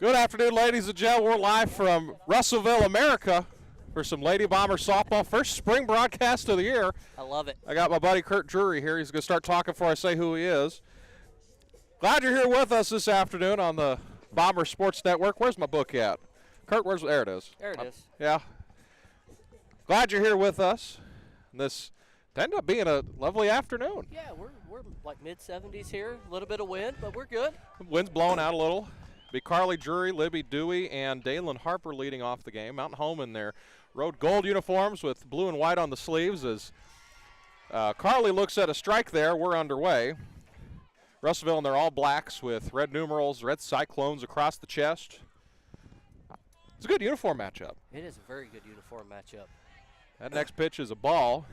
Good afternoon, ladies and gentlemen. We're live from Russellville, America for some Lady Bomber softball. First spring broadcast of the year. I love it. I got my buddy Kurt Drury here. He's going to start talking before I say who he is. Glad you're here with us this afternoon on the Bomber Sports Network. Where's my book at? Kurt, there it is. There it is. Yeah. Glad you're here with us. This ended up being a lovely afternoon. Yeah, we're like mid-70s here. A little bit of wind, but we're good. Wind's blowing out a little. Be Carly Drury, Libby Dewey, and Dalen Harper leading off the game. Mountain Home in their road gold uniforms with blue and white on the sleeves. As Carly looks at a strike there, we're underway. Russellville in their all blacks with red numerals, red Cyclones across the chest. It's a good uniform matchup. It is a very good uniform matchup. That next pitch is a ball.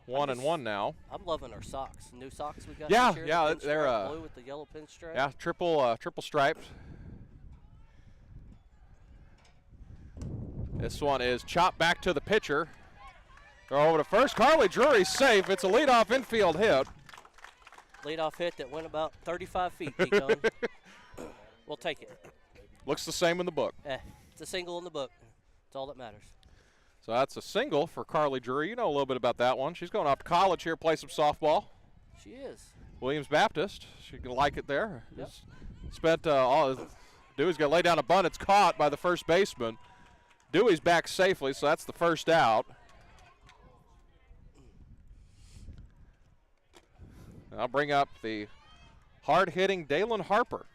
1-1 now. I'm loving our socks. New socks we got. Yeah, this year, yeah, the they're blue with the yellow pinstripe. Yeah, triple striped. This one is chopped back to the pitcher. Throw over to first. Carly Drury's safe. It's a leadoff infield hit. Leadoff hit that went about 35 feet, Deacon. We'll take it. Looks the same in the book. It's a single in the book. It's all that matters. So that's a single for Carly Drury. You know a little bit about that one. She's going off to college here, play some softball. She is. Williams Baptist. She can like it there. Yep. Spent Dewey's going to lay down a bunt. It's caught by the first baseman. Dewey's back safely, so that's the first out. I'll bring up the hard-hitting Dalen Harper,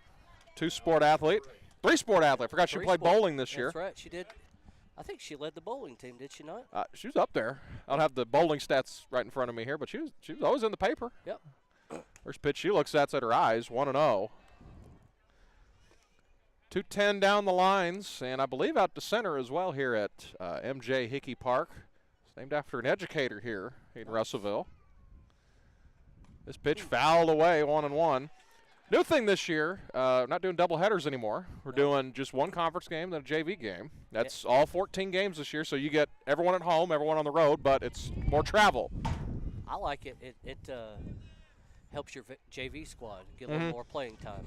two-sport athlete. Three-sport athlete. Forgot she played bowling this year. That's right, she did. I think she led the bowling team, did she not? She was up there. I don't have the bowling stats right in front of me here, but she was always in the paper. Yep. First pitch she looks at's at her eyes, 1-0. 2:10 down the lines, and I believe out to center as well here at MJ Hickey Park. It's named after an educator here in Russellville. This pitch fouled away, 1-1. New thing this year, not doing double headers anymore. We're doing just one conference game, then a JV game. That's all 14 games this year, so you get everyone at home, everyone on the road, but it's more travel. I like it. It helps your JV squad get a little more playing time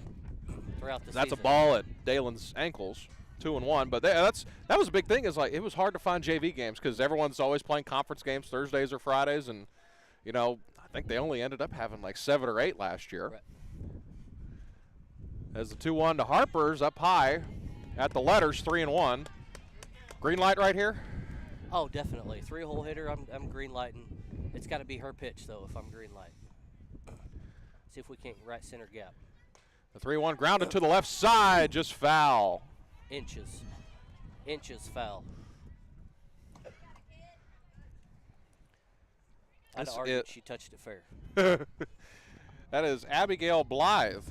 throughout the season. That's a ball at Dalen's ankles, 2-1. But that was a big thing. Is like it was hard to find JV games because everyone's always playing conference games Thursdays or Fridays, and I think they only ended up having like 7 or 8 last year. Right. As the 2-1 to Harper's up high at the letters, 3-1. Green light right here? Oh, definitely. 3-hole hitter, I'm green lighting. It's got to be her pitch, though, if I'm green light. See if we can't right center gap. The 3-1 grounded to the left side, just foul. Inches foul. I'd argue she touched it fair. That is Abigail Blythe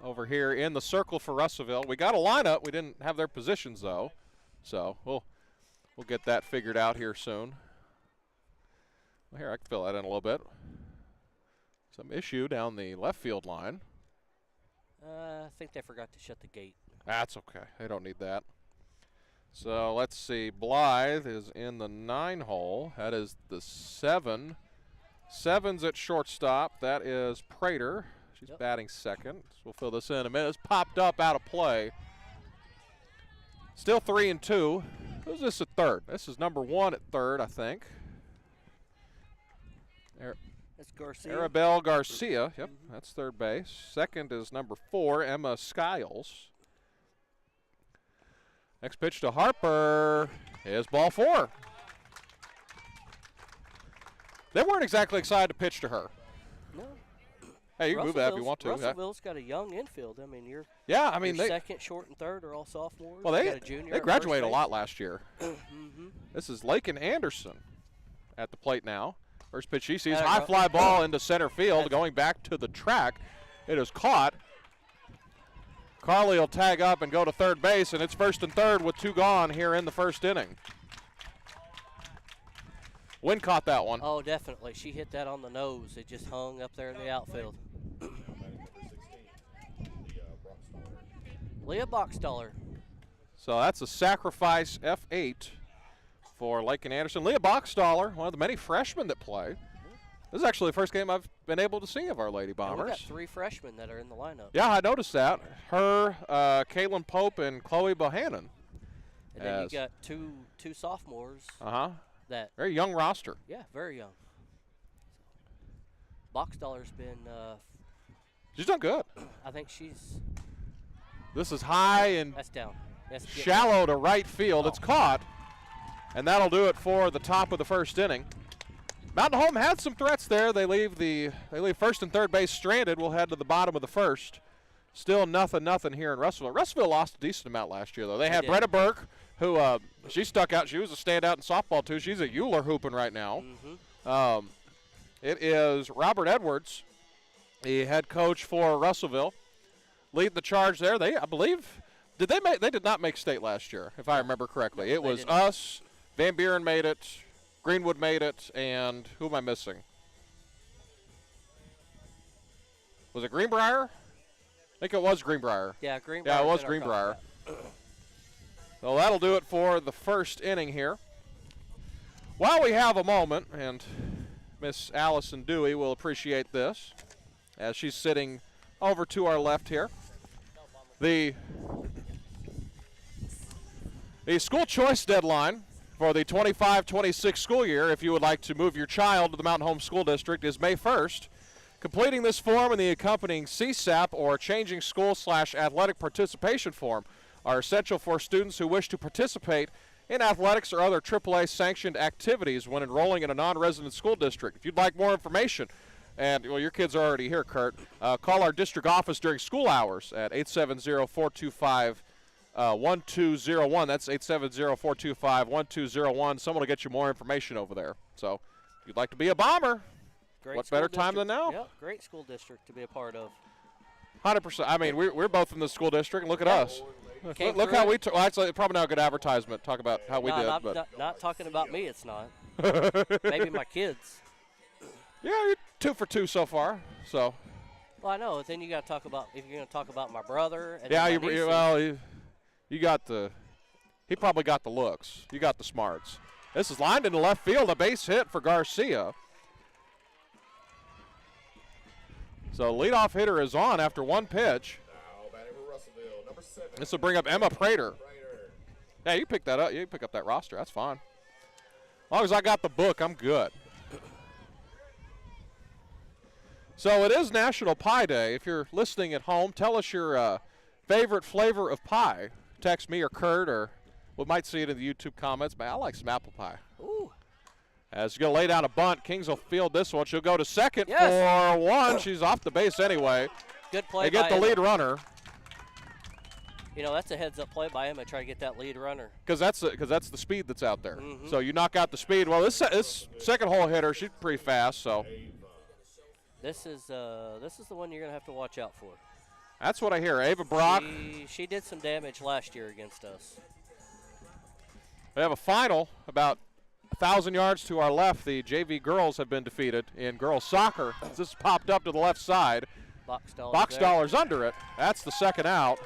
over here in the circle for Russellville. We got a lineup. We didn't have their positions, though. So we'll get that figured out here soon. Well, here, I can fill that in a little bit. Some issue down the left field line. I think they forgot to shut the gate. That's okay. They don't need that. So let's see. Blythe is in the 9-hole. That is the 7. 7's at shortstop. That is Prater. She's batting second. So we'll fill this in a minute. It's popped up out of play. Still 3-2. Who's this at third? This is number 1 at third, I think. That's Garcia. Arabelle Garcia. Yep, that's third base. Second is number 4, Emma Skiles. Next pitch to Harper is ball 4. They weren't exactly excited to pitch to her. No. Hey, you can move that if you want to. Russellville's got a young infield. I mean, your second, short, and third are all sophomores. Well, they graduated a lot last year. Mm-hmm. This is Lakin Anderson at the plate now. First pitch she sees, high fly ball into center field, going back to the track. It is caught. Carly will tag up and go to third base, and it's first and third with 2 gone here in the first inning. Wynn caught that one. Oh, definitely. She hit that on the nose. It just hung up there in the outfield. Leah Boxtaller. So that's a sacrifice F8 for Lakin Anderson. Leah Boxtaller, one of the many freshmen that play. This is actually the first game I've been able to see of our Lady And Bombers. we've got 3 freshmen that are in the lineup. Yeah, I noticed that. Her, Kaylin Pope, and Chloe Bohannon. And then you got two sophomores. That very young roster. Yeah, very young. Boxdollar's been. She's done good. I think she's. This is high and That's down. That's shallow to right field. It's caught, and that'll do it for the top of the first inning. Mountain Home had some threats there. They leave first and third base stranded. We'll head to the bottom of the first. Still nothing here in Russellville. Russellville lost a decent amount last year, though. They had Brenna Burke, who she stuck out. She was a standout in softball, too. She's at Euler hooping right now. It is Robert Edwards, the head coach for Russellville, leading the charge there. I believe, they did not make state last year, if I remember correctly. No, it was us, Van Buren made it, Greenwood made it, and who am I missing? Was it Greenbrier? I think it was Greenbrier. Yeah, Greenbrier. Yeah, it was Greenbrier. So that'll do it for the first inning here. While we have a moment, and Miss Allison Dewey will appreciate this, as she's sitting over to our left here. The school choice deadline for the 25-26 school year, if you would like to move your child to the Mountain Home School District, is May 1st. Completing this form and the accompanying CSAP or changing school/athletic participation form are essential for students who wish to participate in athletics or other AAA sanctioned activities when enrolling in a non-resident school district. If you'd like more information, and well, your kids are already here, Kurt, call our district office during school hours at 870-425-1201. That's 870-425-1201. Someone will get you more information over there. So if you'd like to be a Bomber, what better time than now? Yep, great school district to be a part of. 100%. I mean, we're both in the school district, and look at us. Look how we well, actually, probably not a good advertisement. Talk about how we did. Not talking about me, it's not. Maybe my kids. Yeah, you're 2 for 2 so far. So. Well, I know. Then you got to talk about, if you're going to talk about my brother. And yeah, you got the. He probably got the looks. You got the smarts. This is lined into left field, a base hit for Garcia. So leadoff hitter is on after one pitch. This will bring up Emma Prater. Yeah, you pick that up. You pick up that roster. That's fine. As long as I got the book, I'm good. So it is National Pie Day. If you're listening at home, tell us your favorite flavor of pie. Text me or Kurt, or we might see it in the YouTube comments. Man, I like some apple pie. Ooh. As she's going to lay down a bunt, Kings will field this one. She'll go to second for one. She's off the base anyway. Good play. They get the lead runner. You know, that's a heads-up play by Emma, try to get that lead runner. Because that's the speed that's out there. So you knock out the speed. Well, this second hole hitter, she's pretty fast. So this is the one you're going to have to watch out for. That's what I hear. Ava Brock. She did some damage last year against us. We have a final about 1,000 yards to our left. The JV girls have been defeated in girls soccer. This popped up to the left side. Boxdollar's under it. That's the second out.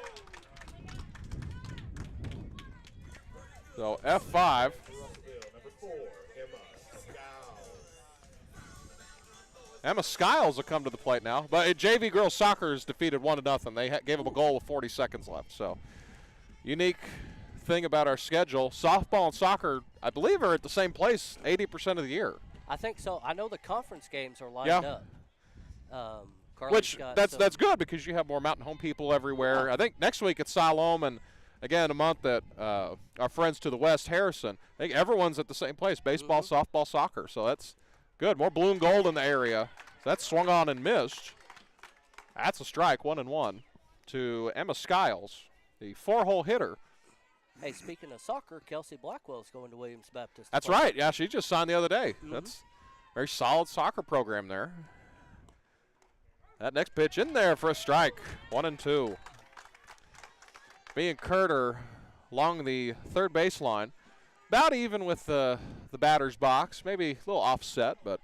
So F5. Emma Skiles will come to the plate now. But JV girls soccer is defeated 1-0. They gave them a goal with 40 seconds left. So unique thing about our schedule. Softball and soccer, I believe, are at the same place 80% of the year. I think so. I know the conference games are lined up. Which that's good because you have more Mountain Home people everywhere. I think next week it's Siloam, and again, a month at our friends to the west, Harrison. I think everyone's at the same place, baseball, softball, soccer. So that's good. More blue and gold in the area. So that's swung on and missed. That's a strike, 1-1 to Emma Skiles, the 4-hole hitter. Hey, speaking of soccer, Kelsey Blackwell's going to Williams Baptist. That's right. Yeah, she just signed the other day. That's a very solid soccer program there. That next pitch in there for a strike, 1-2. Me and Kurt are along the third baseline, about even with the batter's box, maybe a little offset, but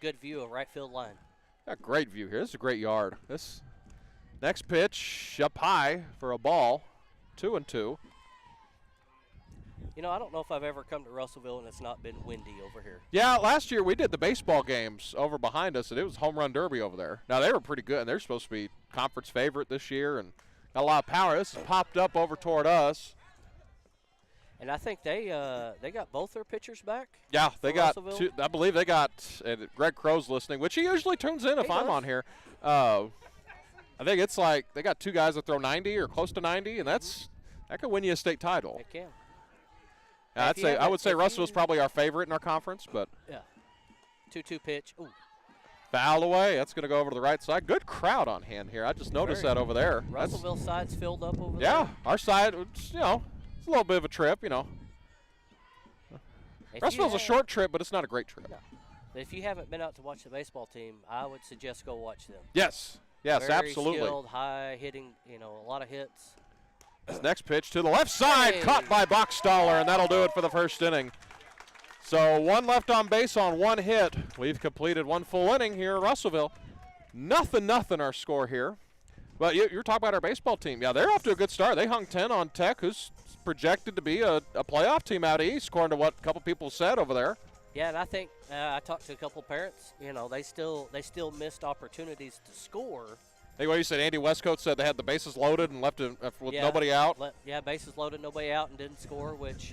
good view of right field line. A great view here. This is a great yard. This next pitch up high for a ball, 2-2. You know, I don't know if I've ever come to Russellville and it's not been windy over here. Yeah, last year we did the baseball games over behind us, and it was home run derby over there. Now, they were pretty good, and they're supposed to be conference favorite this year and got a lot of power. This has popped up over toward us. And I think they got both their pitchers back. Yeah, they got Russellville. two. I believe they got, and Greg Crow's listening, which he usually tunes in if I'm on here. I think it's like they got two guys that throw 90 or close to 90, and that could win you a state title. It can. Yeah, I would say Russellville's probably our favorite in our conference, but yeah, 2-2 pitch. Ooh. Foul away. That's going to go over to the right side. Good crowd on hand here. I just noticed that over there. Russellville side's filled up over there. Yeah, our side, it's a little bit of a trip, Russellville's a short trip, but it's not a great trip. No. But if you haven't been out to watch the baseball team, I would suggest go watch them. Yes, Very absolutely. skilled, high hitting, a lot of hits. This next pitch to the left side, caught by Boxstaller, and that'll do it for the first inning. So one left on base on one hit. We've completed one full inning here at Russellville. Nothing our score here. But you're talking about our baseball team. Yeah, they're off to a good start. They hung 10 on Tech, who's projected to be a playoff team out east, according to what a couple people said over there. Yeah, and I think I talked to a couple parents. They still missed opportunities to score. Hey, what you said? Andy Westcote said they had the bases loaded and left it with nobody out. Bases loaded, nobody out, and didn't score. Which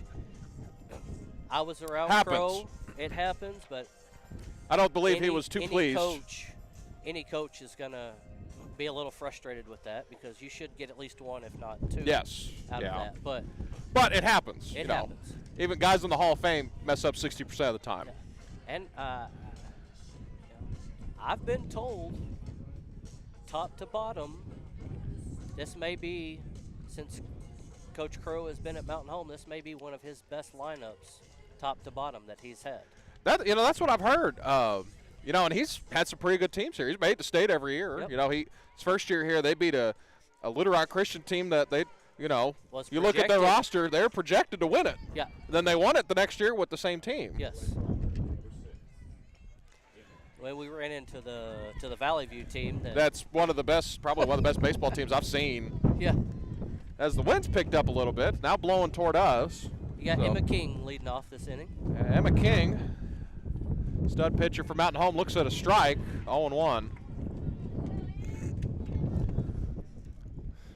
I was around happens. Crow. It happens, but I don't believe he was too pleased. Any coach is gonna be a little frustrated with that because you should get at least one, if not two. Yes. Out of that, but it happens. It happens. Even guys in the Hall of Fame mess up 60% of the time. Yeah. And I've been told, top to bottom, this may be, since Coach Crow has been at Mountain Home, this may be one of his best lineups, top to bottom, that he's had. That's what I've heard. And he's had some pretty good teams here. He's made the state every year. Yep. His first year here, they beat a Little Rock Christian team that they, you look at their roster, they're projected to win it. Yeah. Then they won it the next year with the same team. Yes. Well, we ran into the Valley View team. That's probably one of the best baseball teams I've seen. Yeah. As the wind's picked up a little bit, now blowing toward us. You got Emma King leading off this inning. Emma King, stud pitcher for Mountain Home, looks at a strike, 0-1.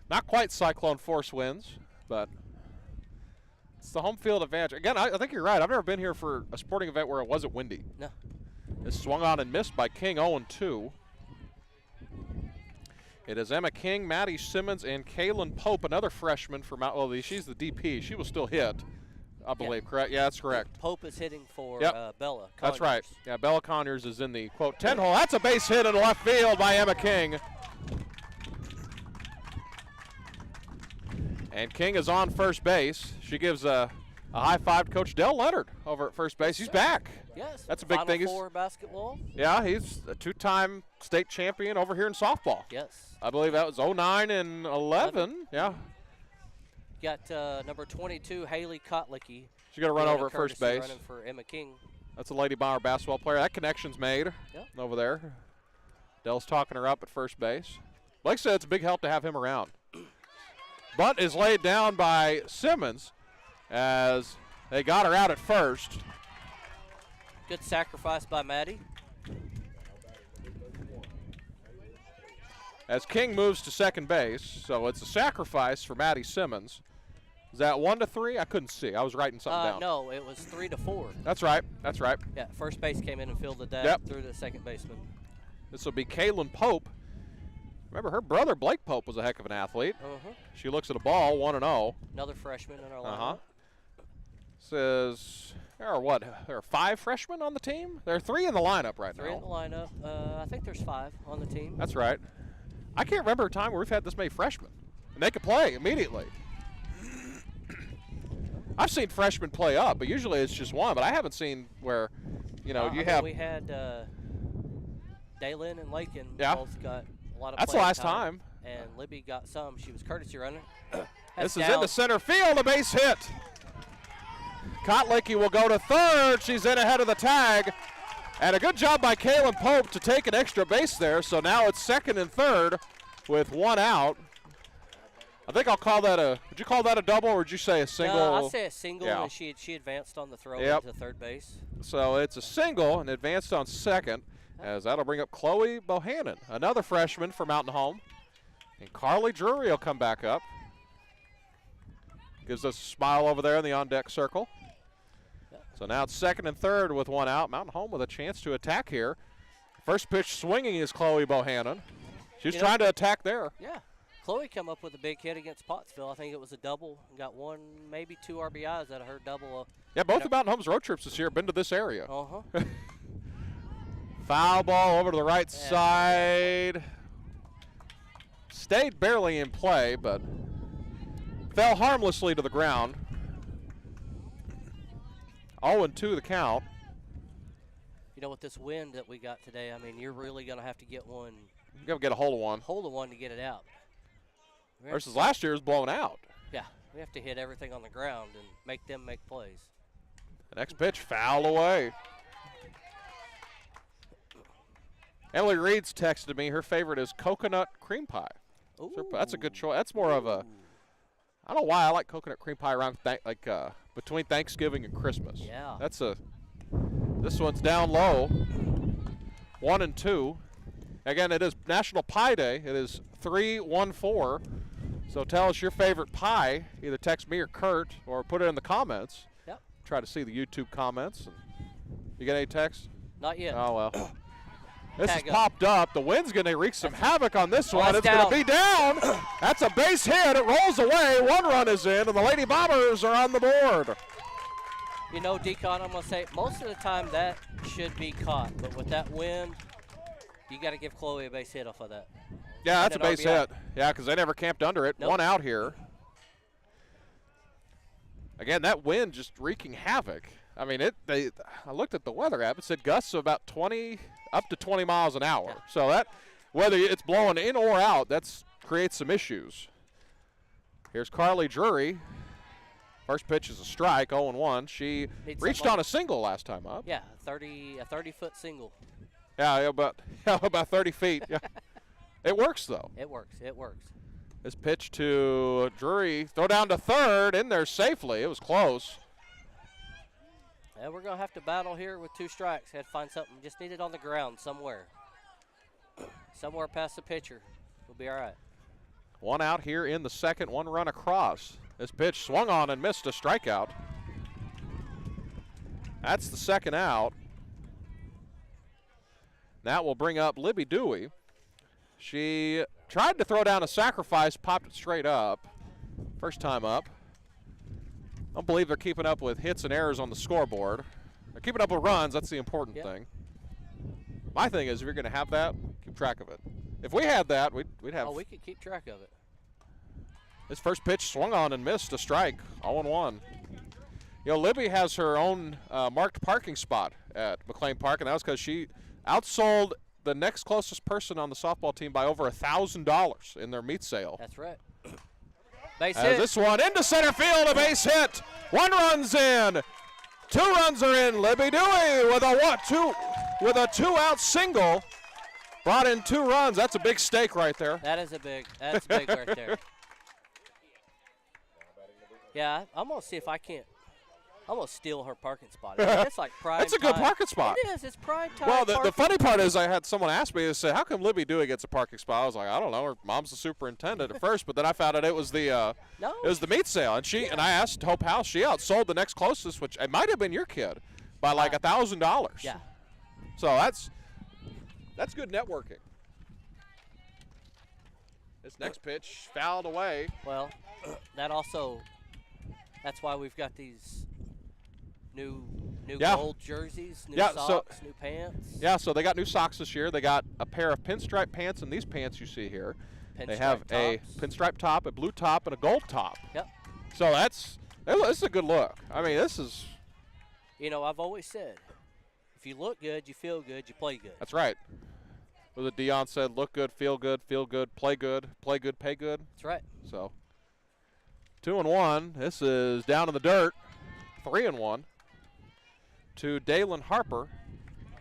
Not quite Cyclone force winds, but it's the home field advantage. Again, I think you're right. I've never been here for a sporting event where it wasn't windy. No. It's swung on and missed by King, 0-2. It is Emma King, Maddie Simmons, and Kaylin Pope, another freshman for Mount. Well, she's the DP. She will still hit, I believe. Yeah. Correct? Yeah, that's correct. Pope is hitting for Bella Conyers. That's right. Yeah, Bella Conyers is in the, quote, 10 hole. That's a base hit in left field by Emma King. And King is on first base. She gives a high five to Coach Dell Leonard over at first base. He's back. Yes. That's a big thing. Final Four basketball. Yeah, he's a two-time state champion over here in softball. Yes. I believe that was 09 and 11. Yeah. Got number 22, Haley Kotlicki. She's going to run over at first base. Running for Emma King. That's a Lady Bauer basketball player. That connection's made over there. Dell's talking her up at first base. Like I said, it's a big help to have him around. Bunt is laid down by Simmons as they got her out at first. Good sacrifice by Maddie. As King moves to second base, so it's a sacrifice for Maddie Simmons. Is that 1-3? I couldn't see. I was writing something down. No, it was 3-4. That's right. That's right. Yeah, first base came in and fielded that through the second baseman. This will be Kaylin Pope. Remember, her brother Blake Pope was a heck of an athlete. She looks at a ball, 1-0. Another freshman in our lineup. Says, there are 5 freshmen on the team? There are 3 in the lineup right now. 3 in the lineup. I think there's 5 on the team. That's right. I can't remember a time where we've had this many freshmen. And they can play immediately. I've seen freshmen play up, but usually it's just one. But I haven't seen where, you have. We had Daylin and Lakin both got a lot of That's the last time. And Libby got some. She was courtesy running. This is into center field, a base hit. Kotlicki will go to third. She's in ahead of the tag. And a good job by Kaylin Pope to take an extra base there. So now it's second and third with 1 out. I think I'll call that a. Would you call that a double, or would you say a single? No, I'll say a single, Yeah. and she advanced on the throw Yep. into third base. So it's a single and advanced on second, as that'll bring up Chloe Bohannon, another freshman for Mountain Home. And Carly Drury will come back up. Gives us a smile over there in the on-deck circle. Yep. So now it's second and third with one out. Mountain Home with a chance to attack here. First pitch swinging is Chloe Bohannon. She's trying to attack there. Yeah. Chloe come up with a big hit against Pottsville. I think it was a double. Got one, maybe 2 RBIs out of her double. Yeah, both of Mountain Home's road trips this year have been to this area. Uh-huh. Foul ball over to the right side. Stayed barely in play, but fell harmlessly to the ground. 0-2 the count. You know, with this wind that we got today, I mean, you're really going to have to get one. You gotta get a hold of one. Hold of one to get it out. Versus last year was blown out. Yeah, we have to hit everything on the ground and make them make plays. The next pitch, foul away. Emily Reed's texted me. Her favorite is coconut cream pie. Ooh. So that's a good choice. That's more of a. I don't know why I like coconut cream pie around between Thanksgiving and Christmas. Yeah. That's a. This one's down low. 1-2. Again, it is National Pie Day. It is 314. So tell us your favorite pie. Either text me or Kurt, or put it in the comments. Yep. Try to see the YouTube comments. You get any texts? Not yet. Oh well. This has Tag up. popped up. The wind's going to wreak some havoc on this one. it's It's going to be down. That's a base hit. It rolls away. 1 run is in, and the Lady Bombers are on the board. You know, Deacon, I'm going to say most of the time that should be caught. But with that wind, you got to give Chloe a base hit off of that. Yeah, that's a And an base RBI. hit. Yeah, because they never camped under it. Nope. 1 out here. Again, that wind just wreaking havoc. I mean, I looked at the weather app. It said gusts of about 20 up to 20 miles an hour. Yeah. So that, whether it's blowing in or out, that creates some issues. Here's Carly Drury. First pitch is a strike, 0-1. She Needs reached something on a single last time up. Yeah, a 30-foot single. Yeah, about 30 feet. Yeah. It works, though. It works. It works. This pitch to Drury, throw down to third, in there safely. It was close. And we're going to have to battle here with 2 strikes. Had to find something. Just need it on the ground somewhere. Somewhere past the pitcher. We'll be all right. 1 out here in the second, 1 run across. This pitch swung on and missed a strikeout. That's the second out. That will bring up Libby Dewey. She tried to throw down a sacrifice, popped it straight up. First time up. I don't believe they're keeping up with hits and errors on the scoreboard. They're keeping up with runs. That's the important thing. My thing is, if you're going to have that, keep track of it. If we had that, we'd have. Oh, we could keep track of it. This first pitch swung on and missed a strike. 0-1. You know, Libby has her own marked parking spot at McLean Park, and that was because she outsold the next closest person on the softball team by over $1,000 in their meat sale. That's right. Base As hit. this one into center field, a base hit. 1 run's in. 2 runs are in. Libby Dewey with a 2-out single. Brought in 2 runs. That's a big stake right there. That's big right there. Yeah, I'm going to see if I can't. I'm going to steal her parking spot. It's like prime That's a good time. parking spot. It is. It's prime time. Well, the parking. funny part is I had someone ask me, they said, how come Libby Dewey gets a parking spot? I was like, I don't know. Her mom's the superintendent at first, but then I found out it was the meat sale. And I asked Hope House. She outsold the next closest, which it might have been your kid, by like $1,000. Yeah. So that's good networking. This next pitch fouled away. Well, that's why we've got these new gold jerseys, new socks, new pants. Yeah, so they got new socks this year. They got a pair of pinstripe pants, and these pants you see here. They have a pinstripe top, a blue top, and a gold top. Yep. So this is a good look. I mean, this is. You know, I've always said, if you look good, you feel good, you play good. That's right. What Dion said, look good, feel good, play good, pay good. That's right. So 2-1. This is down in the dirt. 3-1 to Daylon Harper.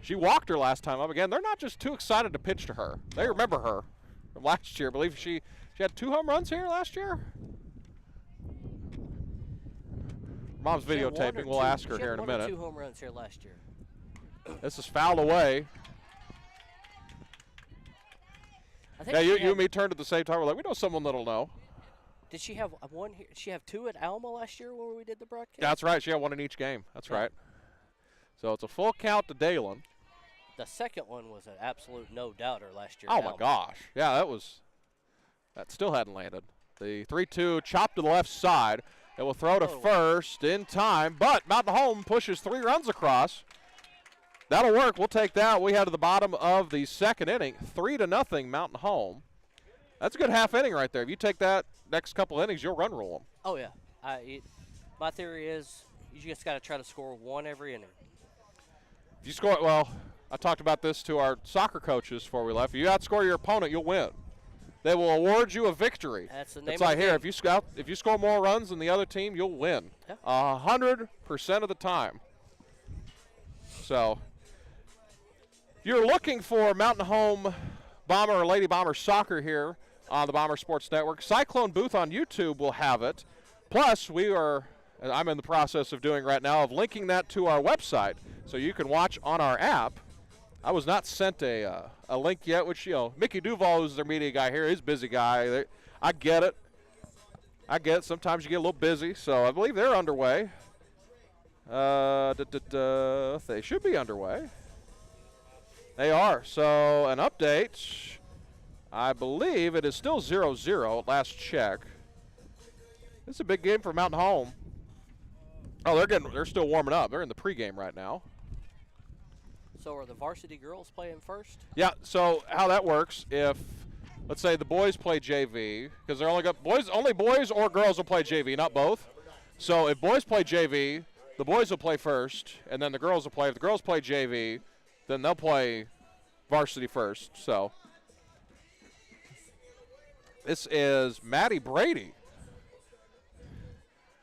She walked her last time up. Again, they're not just too excited to pitch to her. They remember her from last year. I believe she She had 2 home runs here last year? Mom's She had 1 or videotaping. We'll 2 ask her she here had in a 1 or minute. 2 home runs here last year. This is fouled away. I think Yeah, she you had- and me turned at the same time. We're like, we know someone that'll know. Did she have 1 here? Did she have 2 at Alma last year when we did the broadcast? That's right. She had 1 in each game. That's Yeah. right. So it's a full count to Dalen. The second one was an absolute no-doubter last year. Oh, at my Alma. gosh. Yeah, that still hadn't landed. The 3-2 chopped to the left side. It will throw to Oh. first in time, but Mountain Home pushes 3 runs across. That'll work. We'll take that. We head to the bottom of the second inning. 3-0 Mountain Home. That's a good half inning right there. If you take that next couple innings, you'll run rule them. Oh, yeah. My theory is you just got to try to score 1 every inning. If you score, well, I talked about this to our soccer coaches before we left. If you outscore your opponent, you'll win. They will award you a victory. That's the name It's of like the here, game. if you score more runs than the other team, you'll win. Yeah. 100% of the time. So, if you're looking for Mountain Home Bomber or Lady Bomber soccer here on the Bomber Sports Network, Cyclone Booth on YouTube will have it. Plus, I'm in the process of doing right now, of linking that to our website so you can watch on our app. I was not sent a link yet, which, Mickey Duval, who's their media guy here, he's a busy guy. I get it. Sometimes you get a little busy, so I believe they're underway. They should be underway. They are. So an update. I believe it is still 0-0 at last check. This is a big game for Mountain Home. Oh, they're still warming up. They're in the pregame right now. So are the varsity girls playing first? Yeah, so how that works, if, let's say the boys play JV, because they're only boys or girls will play JV, not both. So if boys play JV, the boys will play first, and then the girls will play. If the girls play JV, then they'll play varsity first. So this is Maddie Brady.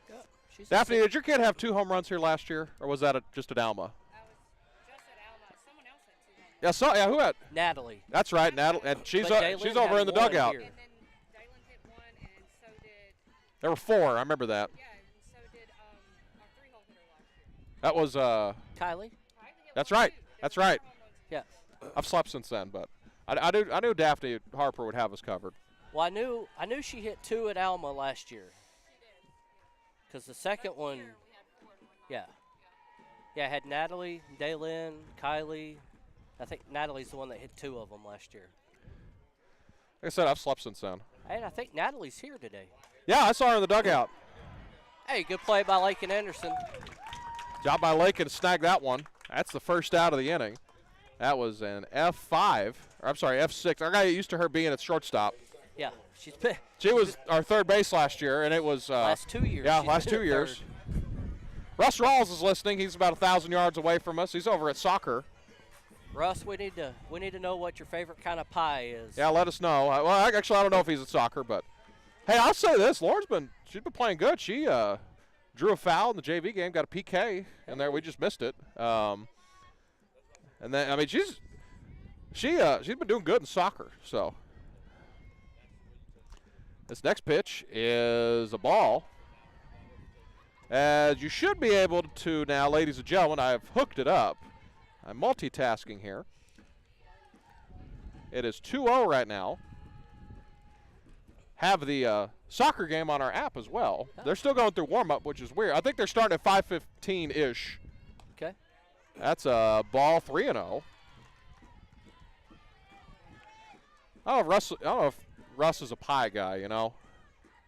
Yeah, she's Daphne, did your kid have 2 home runs here last year, or was that just at Alma? Who had? Natalie. That's right, Natalie, and she's Daylin over had in the 1 dugout. here. And then Dalen hit 1, and so did, There were 4. I remember that. yeah, and so did our 3-hole hitter last year. That was Kylie? Kylie hit That's 1 right. too. There That's was right. 4 home runs. Yeah. I've slept since then, but I knew Daphne Harper would have us covered. Well, I knew she hit 2 at Alma last year. Because the second one, yeah. Yeah, I had Natalie, Daylin, Kylie. I think Natalie's the one that hit 2 of them last year. Like I said, I've slept since then. And I think Natalie's here today. Yeah, I saw her in the dugout. Hey, good play by Lakin Anderson. Job by Lakin to snag that one. That's the first out of the inning. That was an F5, or I'm sorry, F6. I got used to her being at shortstop. Yeah, she's been She was our third base last year, and it was last 2 years. yeah, she's last been 2 at years. third. Russ Rawls is listening. He's about 1,000 yards away from us. He's over at soccer. Russ, we need to know what your favorite kind of pie is. Yeah, let us know. Actually, I don't know if he's at soccer, but hey, I'll say this: she's been playing good. She drew a foul in the JV game, got a PK in there. We just missed it. And then she's been doing good in soccer. So this next pitch is a ball. As you should be able to now, ladies and gentlemen, I have hooked it up. I'm multitasking here. It is 2-0 right now. Have the soccer game on our app as well. They're still going through warm-up, which is weird. I think they're starting at 5:15-ish. Okay. That's a ball 3-0. I don't know if Russ is a pie guy,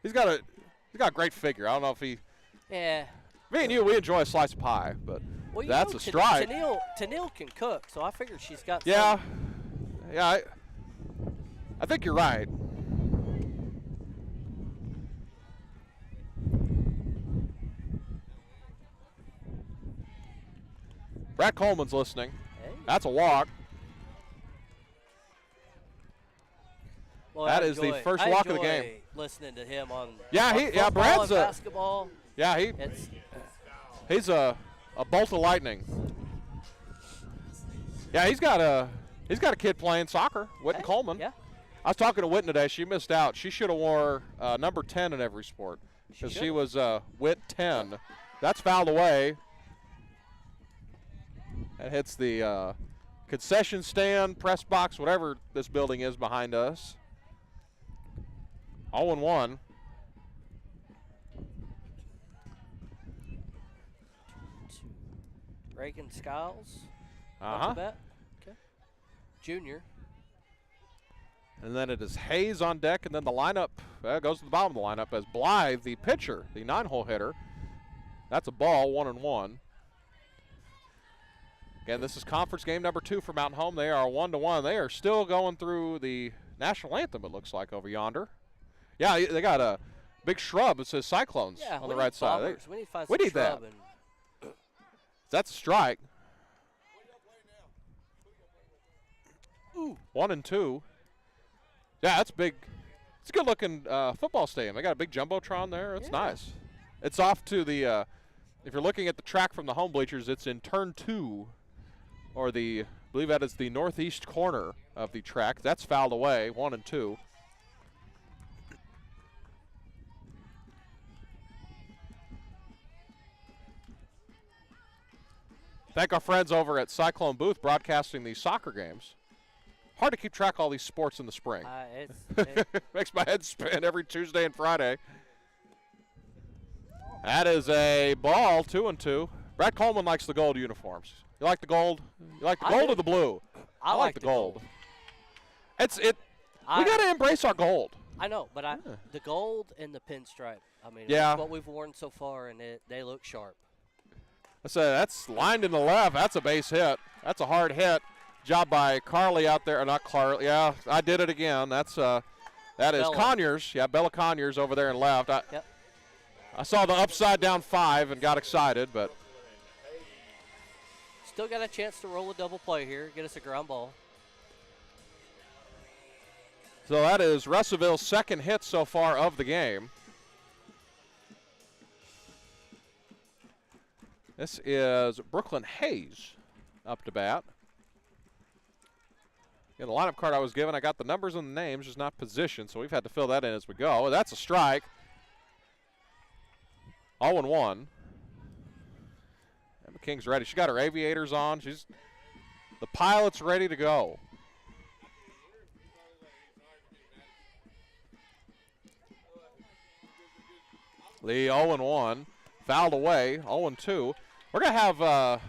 He's got a great figure. I don't know if he. Yeah. Me and you, we enjoy a slice of pie, but Well, that's a strike. Tennille can cook, so I figured she's got. Yeah. some. Yeah, I think you're right. Brad Coleman's listening. Hey. That's a walk. Well, That I is the enjoy- first I walk of the enjoy game. Listening to him on. Yeah, on yeah, football Brad's and a- basketball. Yeah, It's he's a bolt of lightning. Yeah, he's got a kid playing soccer, Whitten hey, Coleman. Yeah. I was talking to Witten today. She missed out. She should have wore number 10 in every sport because she was Witt 10. That's fouled away. That hits the concession stand, press box, whatever this building is behind us. 0-1. Reagan Skiles. Uh-huh. Okay. Junior. And then it is Hayes on deck, and then the lineup goes to the bottom of the lineup as Blythe, the pitcher, the 9-hole hitter. That's a ball, 1-1. Again, this is conference game number 2 for Mountain Home. They are 1-1. They are still going through the national anthem, it looks like, over yonder. Yeah, they got a big shrub. It says Cyclones on the right side. We need to find some shrub. That's a strike. Ooh. 1-2. Yeah, that's big. It's a good-looking football stadium. They got a big jumbotron there. It's nice. It's off to the, if you're looking at the track from the home bleachers, it's in turn 2, or I believe that is the northeast corner of the track. That's fouled away, 1-2. Thank our friends over at Cyclone Booth broadcasting these soccer games. Hard to keep track of all these sports in the spring. Makes my head spin every Tuesday and Friday. That is a ball, 2-2. Brad Coleman likes the gold uniforms. You like the gold? You like the gold or the blue? I like the gold. We got to embrace our gold. I know, but the gold and the pinstripe. I mean, yeah, that's what we've worn so far, and they look sharp. I say that's lined in the left. That's a base hit. That's a hard hit. Job by Carly out there, or not Carly. Yeah, I did it again. That is Conyers. Yeah, Bella Conyers over there in left. I saw the upside down 5 and got excited, but still got a chance to roll a double play here, get us a ground ball. So that is Russellville's second hit so far of the game. This is Brooklyn Hayes up to bat. In the lineup card I was given, I got the numbers and the names, just not position, so we've had to fill that in as we go. That's a strike. 0-1. Emma King's ready. She got her aviators on. The pilot's ready to go. The 0-1. Fouled away. 0-2. We're going to have, got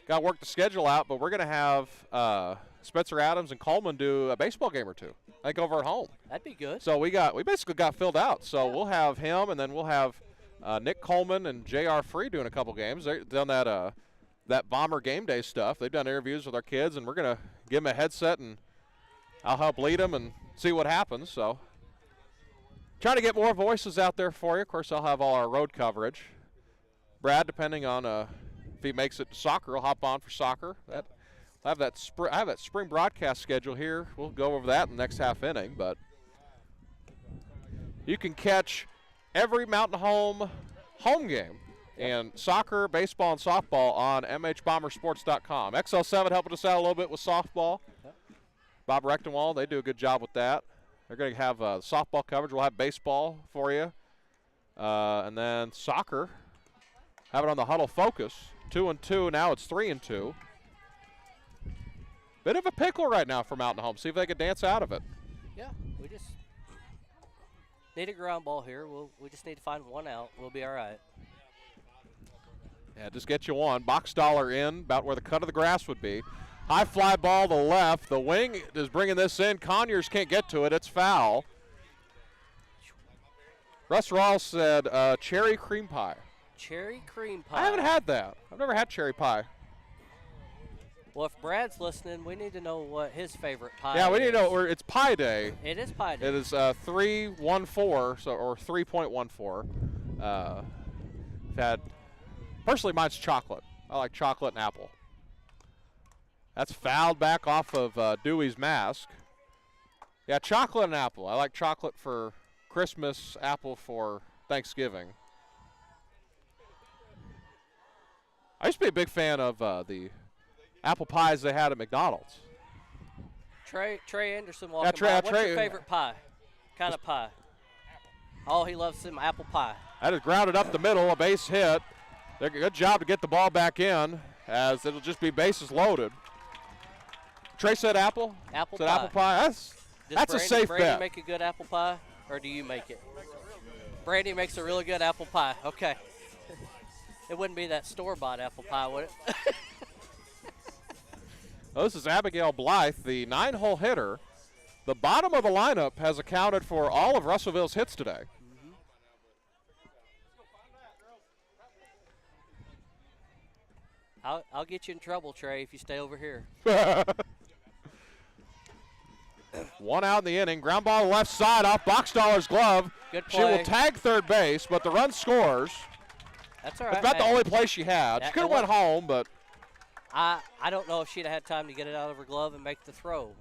to work the schedule out, but we're going to have Spencer Adams and Coleman do a baseball game or two, I think, over at home. That'd be good. So we basically got filled out. So we'll have him, and then we'll have Nick Coleman and J.R. Free doing a couple games. They've done that Bomber game day stuff. They've done interviews with our kids, and we're going to give them a headset, and I'll help lead them and see what happens. So trying to get more voices out there for you. Of course, I'll have all our road coverage. Brad, depending on if he makes it to soccer, will hop on for soccer. I have that spring broadcast schedule here. We'll go over that in the next half inning, but you can catch every Mountain Home game in soccer, baseball, and softball on mhbombersports.com. XL7 helping us out a little bit with softball. Bob Rechtenwald, they do a good job with that. They're going to have softball coverage. We'll have baseball for you. And then soccer, have it on the Huddle Focus. 2-2, now it's 3-2. Bit of a pickle right now for Mountain Home. See if they can dance out of it. Yeah, we just need a ground ball here. We just need to find one out. We'll be all right. Yeah, just get you one. Box dollar in, about where the cut of the grass would be. High fly ball to left. The wing is bringing this in. Conyers can't get to it. It's foul. Russ Rawls said cherry cream pie. Cherry cream pie. I haven't had that. I've never had cherry pie. Well, if Brad's listening, we need to know what his favorite pie is. Yeah, we need to know. It's Pie Day. It is Pie Day. It is 314, or 3.14. Personally, mine's chocolate. I like chocolate and apple. That's fouled back off of Dewey's mask. Yeah, chocolate and apple. I like chocolate for Christmas, apple for Thanksgiving. I used to be a big fan of the apple pies they had at McDonald's. Trey Anderson walking Trey- by. What's Trey- your favorite pie? Kind of pie? Oh, he loves some apple pie. That is grounded up the middle, a base hit. Good job to get the ball back in, as it'll just be bases loaded. Trey said apple? Apple said pie. apple pie. That's a safe Brandy bet. make a good apple pie, or do you make it? Brandy makes a really good apple pie. Okay. It wouldn't be that store-bought apple pie, would it? Well, this is Abigail Blythe, the 9-hole hitter. The bottom of the lineup has accounted for all of Russellville's hits today. I'll get you in trouble, Trey, if you stay over here. One out in the inning. Ground ball left side off Boxtaller's glove. Good She will play. tag third base, but the run scores. That's all right. That's about the Hey, only play she had. She That- could have it went wa- home, but I don't know if she'd have had time to get it out of her glove and make the throw.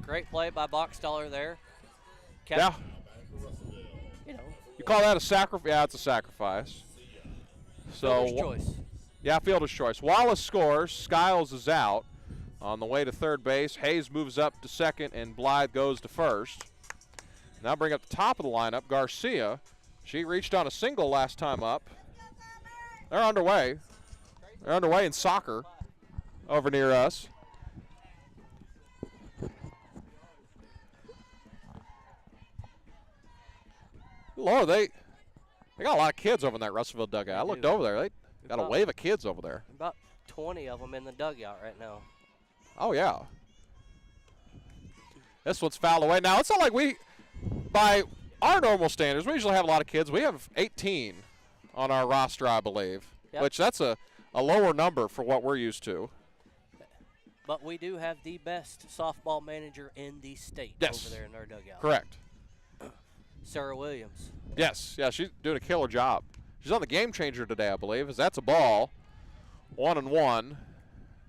Great play by Boxstaller there. yeah. You know, You call that a sacrifice? Yeah, it's a sacrifice. So, fielder's choice. yeah, fielder's choice. Wallace scores. Skiles is out on the way to third base. Hayes moves up to second, and Blythe goes to first. Now bring up the top of the lineup, Garcia. She reached on a single last time up. They're underway. They're underway in soccer over near us. Lord, they got a lot of kids over in that Russellville dugout. I looked do. over there. They got a About- wave of kids over there. About 20 of them in the dugout right now. Oh, yeah. This one's fouled away. Now, it's not like by our normal standards, we usually have a lot of kids. We have 18 on our roster, I believe, Yep. which that's a lower number for what we're used to. But we do have the best softball manager in the state Yes. over there in our dugout. Correct. Sarah Williams. Yes, yeah, she's doing a killer job. She's on the game changer today, I believe, as that's a ball. 1-1.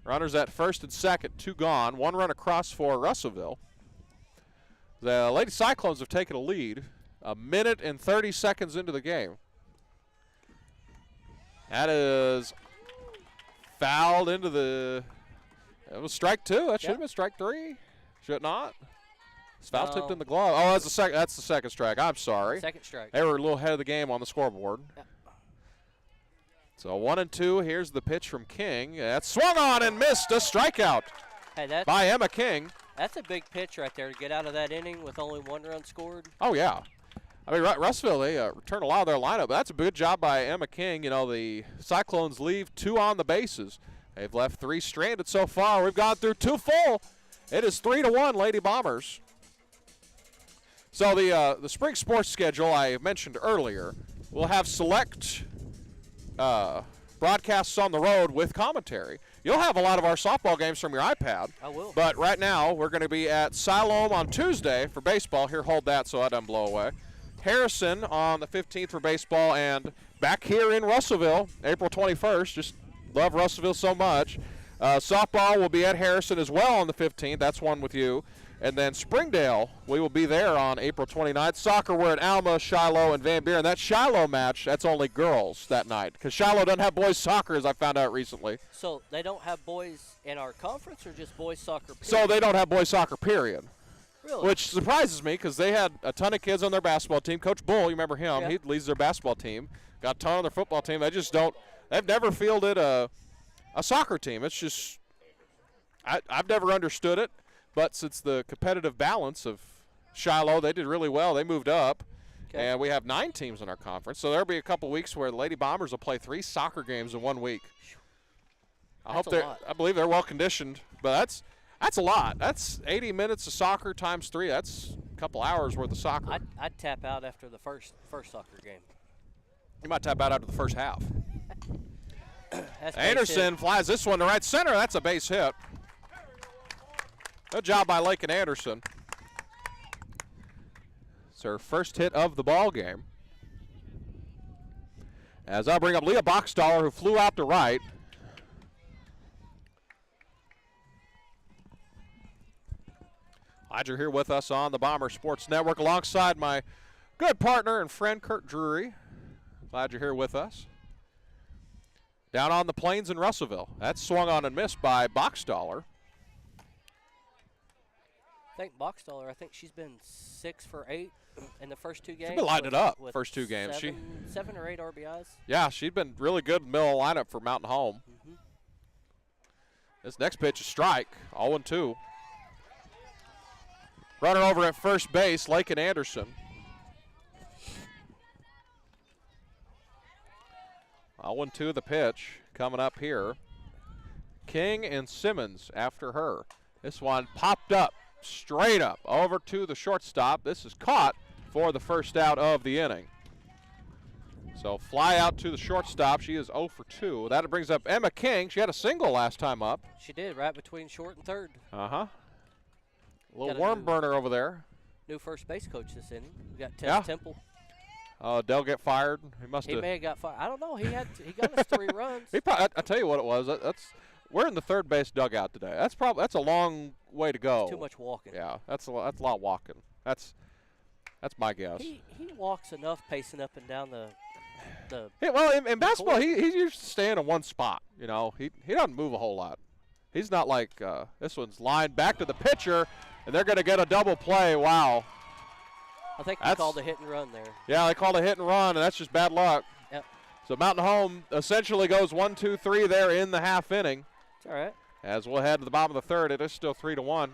Runners at first and second, 2 gone. 1 run across for Russellville. The Lady Cyclones have taken a lead, a minute and 30 seconds into the game. That is fouled into the. It was strike 2. That should have been strike 3. Should it not? It's foul tipped No. in the glove. Oh, that's the second. That's the second strike. I'm sorry. Second strike. They were a little ahead of the game on the scoreboard. Yep. So 1-2. Here's the pitch from King. That's swung on and missed. A strikeout Hey, that's by Emma King. a big pitch right there to get out of that inning with only 1 run scored. Oh, yeah. I mean, Russellville, they returned a lot of their lineup. But that's a good job by Emma King. You know, the Cyclones leave 2 on the bases. They've left 3 stranded so far. We've gone through 2 full. It is 3-1 Lady Bombers. So the spring sports schedule I mentioned earlier will have select broadcasts on the road with commentary. You'll have a lot of our softball games from your iPad. I will. But right now, we're going to be at Siloam on Tuesday for baseball. Here, hold that so that doesn't blow away. Harrison on the 15th for baseball, and back here in Russellville, April 21st. Just love Russellville so much. Softball will be at Harrison as well on the 15th. That's one with you. And then Springdale, we will be there on April 29th. Soccer, we're at Alma, Shiloh, and Van Buren. That Shiloh match, that's only girls that night, because Shiloh doesn't have boys soccer, as I found out recently. So they don't have boys in our conference or just boys soccer? So period? they don't have boys soccer, period. Really? Which surprises me, because they had a ton of kids on their basketball team. Coach Bull, you remember him, Yeah. he leads their basketball team. Got a ton on their football team. They just don't, they've never fielded a soccer team. It's just, I've never understood it. But since the competitive balance of Shiloh, they did really well. They moved up, Okay. and we have 9 teams in our conference. So there'll be a couple weeks where the Lady Bombers will play 3 soccer games in 1 week. That's a lot. I believe they're well conditioned, but that's a lot. That's 80 minutes of soccer times 3. That's a couple hours worth of soccer. I'd tap out after the first soccer game. You might tap out after the first half. That's Anderson flies this one to right center. That's a base hit. Good job by Lakin Anderson. It's her first hit of the ball game. As I bring up Leah Boxstaller, who flew out to right. Glad you're here with us on the Bomber Sports Network alongside my good partner and friend Kurt Drury. Glad you're here with us. Down on the plains in Russellville. That's swung on and missed by Boxstaller. I think she's been 6 for 8 in the first 2 games. She's been lighting it up with first 2 games. 7 or 8 RBIs. Yeah, she's been really good in the middle lineup for Mountain Home. Mm-hmm. This next pitch is strike, 0-2. Runner over at first base, Lakin Anderson. 0-2 the pitch coming up here. King and Simmons after her. This one popped up, straight up, over to the shortstop. This is caught for the first out of the inning. So fly out to the shortstop. She is 0 for 2. That brings up Emma King. She had a single last time up. She did, right between short and third. Uh-huh. A little Got a worm new- burner over there. New first base coach this inning. We got Tim Yeah. Temple. Dell get fired. He must He have. may have got fired. I don't know. He got us 3 runs. I tell you what it was. We're in the third base dugout today. That's a long way to go. Too much walking. Yeah, that's a lot walking. That's my guess. He walks enough pacing up and down the Hey, well, in basketball, court. he's used to staying in one spot. You know, he doesn't move a whole lot. He's not like this one's lined back to the pitcher, and they're going to get a double play. Wow. I think they called a hit and run there. Yeah, they called a hit and run, and that's just bad luck. Yep. So Mountain Home essentially goes 1, 2, 3 there in the half inning. It's all right. As we'll head to the bottom of the third, it is still 3-1.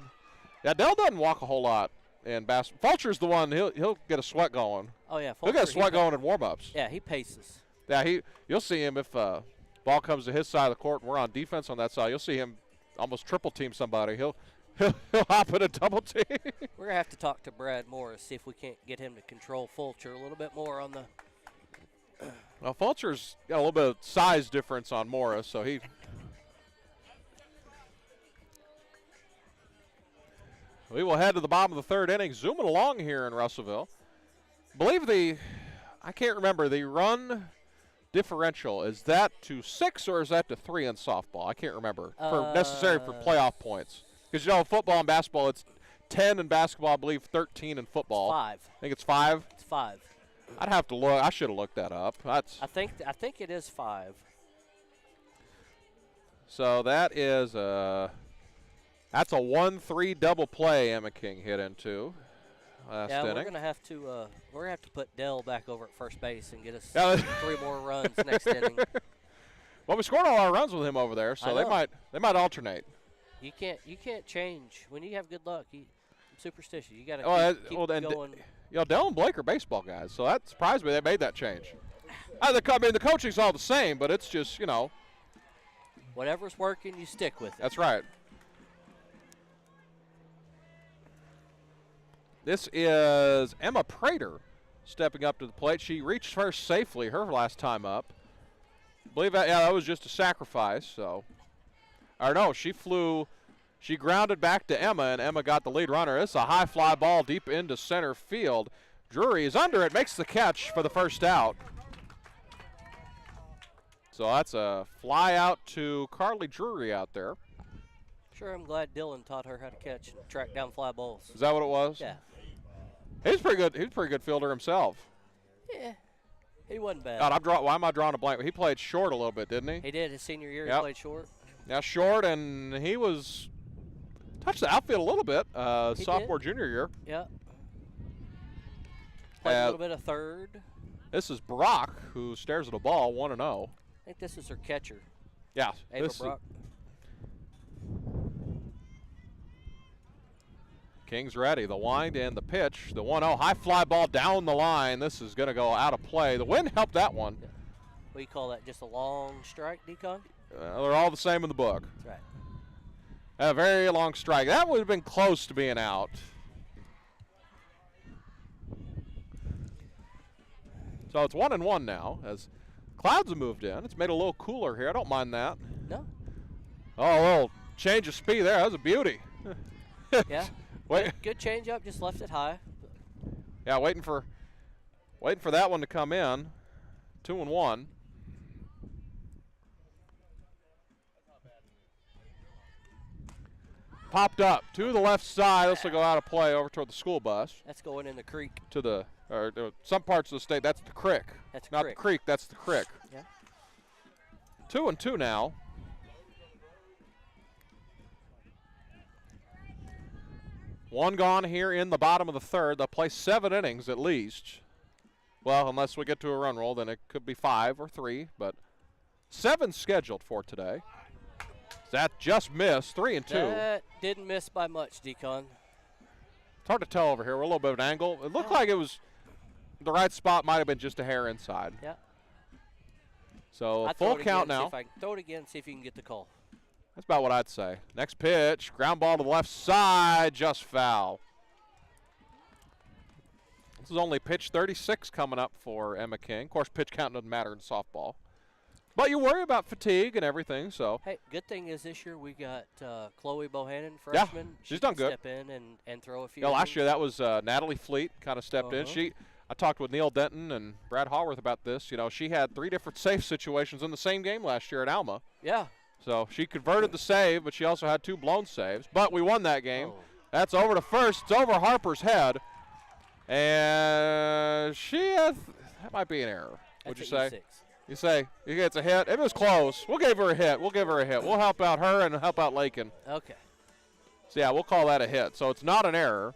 Yeah, Dell doesn't walk a whole lot in basketball. Fulcher's the one, he'll get a sweat going. Oh, yeah. He'll get a Fulcher, sweat going in warm-ups. Yeah, he paces. Yeah, you'll see him if ball comes to his side of the court and we're on defense on that side. You'll see him almost triple team somebody. He'll hop in a double team. We're going to have to talk to Brad Morris, see if we can't get him to control Fulcher a little bit more on the Well, Fulcher's got a little bit of size difference on Morris, so he. We will head to the bottom of the third inning, zooming along here in Russellville. I can't remember, the run differential, is that to 6 or is that to 3 in softball? I can't remember. Necessary for playoff points. Because, football and basketball, it's 10 in basketball, I believe 13 in football. 5. I think it's 5? It's 5. I'd have to look. I should have looked that up. I think it is 5. So that is that's a 1-3 double play Emma King hit into last inning. We're gonna have to put Dell back over at first base and get us Yeah. 3 more runs next inning. Well, we scored all our runs with him over there, so they might alternate. You can't change when you have good luck. I'm superstitious. You gotta keep going. Dell and Blake are baseball guys, so that surprised me they made that change. The coaching's all the same, but it's just, Whatever's working, you stick with it. That's right. This is Emma Prater stepping up to the plate. She reached first safely her last time up. I believe that was just a sacrifice. So, or no, she grounded back to Emma, and Emma got the lead runner. It's a high fly ball deep into center field. Drury is under it, makes the catch for the first out. So that's a fly out to Carly Drury out there. Sure, I'm glad Dylan taught her how to catch and track down fly balls. Is that what it was? Yeah. He's pretty good. He's a pretty good fielder himself. Yeah. He wasn't bad. God, why am I drawing a blank? He played short a little bit, didn't he? He did. His senior year, Yep. he played short. Yeah, short, and he was touched the outfield a little bit sophomore, junior year. Yeah. Played a little bit of third. This is Brock, who stares at a ball, 1-0. I think this is her catcher. Yeah. Ava Brock. King's ready. The wind and the pitch. The 1-0. High fly ball down the line. This is going to go out of play. The wind helped that one. What do you call that? Just a long strike, Decon? They're all the same in the book. That's right. A very long strike. That would have been close to being out. So it's 1-1 now as clouds have moved in. It's made a little cooler here. I don't mind that. No. Oh, a little change of speed there. That was a beauty. Yeah. Wait. Good change up. Just left it high. Yeah, waiting for that one to come in. 2-1. Popped up to the left side. This will go out of play over toward the school bus. That's going in the creek. To some parts of the state, that's the creek. That's not creek. the creek. That's the creek. Yeah. 2-2 now. One gone here in the bottom of the third. They'll play 7 innings at least. Well, unless we get to a run roll, then it could be 5 or 3, but 7 scheduled for today. That just missed, 3 and 2. That didn't miss by much, Decon. It's hard to tell over here. We're a little bit of an angle. It looked like it was the right spot. Might have been just a hair inside. Yeah. So I'd full throw it count again, now. See if I can throw it again, see if you can get the call. That's about what I'd say. Next pitch, ground ball to the left side, just foul. This is only pitch 36 coming up for Emma King. Of course, pitch count doesn't matter in softball. But you worry about fatigue and everything, so. Hey, good thing is this year we got Chloe Bohannon, Yeah, freshman. she's She done can good. Step in and throw a few. Yeah, last innings. year that was Natalie Fleet kind of stepped in. I talked with Neil Denton and Brad Haworth about this. You know, she had 3 different save situations in the same game last year at Alma. Yeah. So she converted the save, but she also had 2 blown saves. But we won that game. Oh. That's over to first. It's over Harper's head. And that might be an error, would you That's say? E6. You say, he gets a hit. It was close. We'll give her a hit. We'll help out her and help out Lakin. Okay. So, yeah, we'll call that a hit. So it's not an error.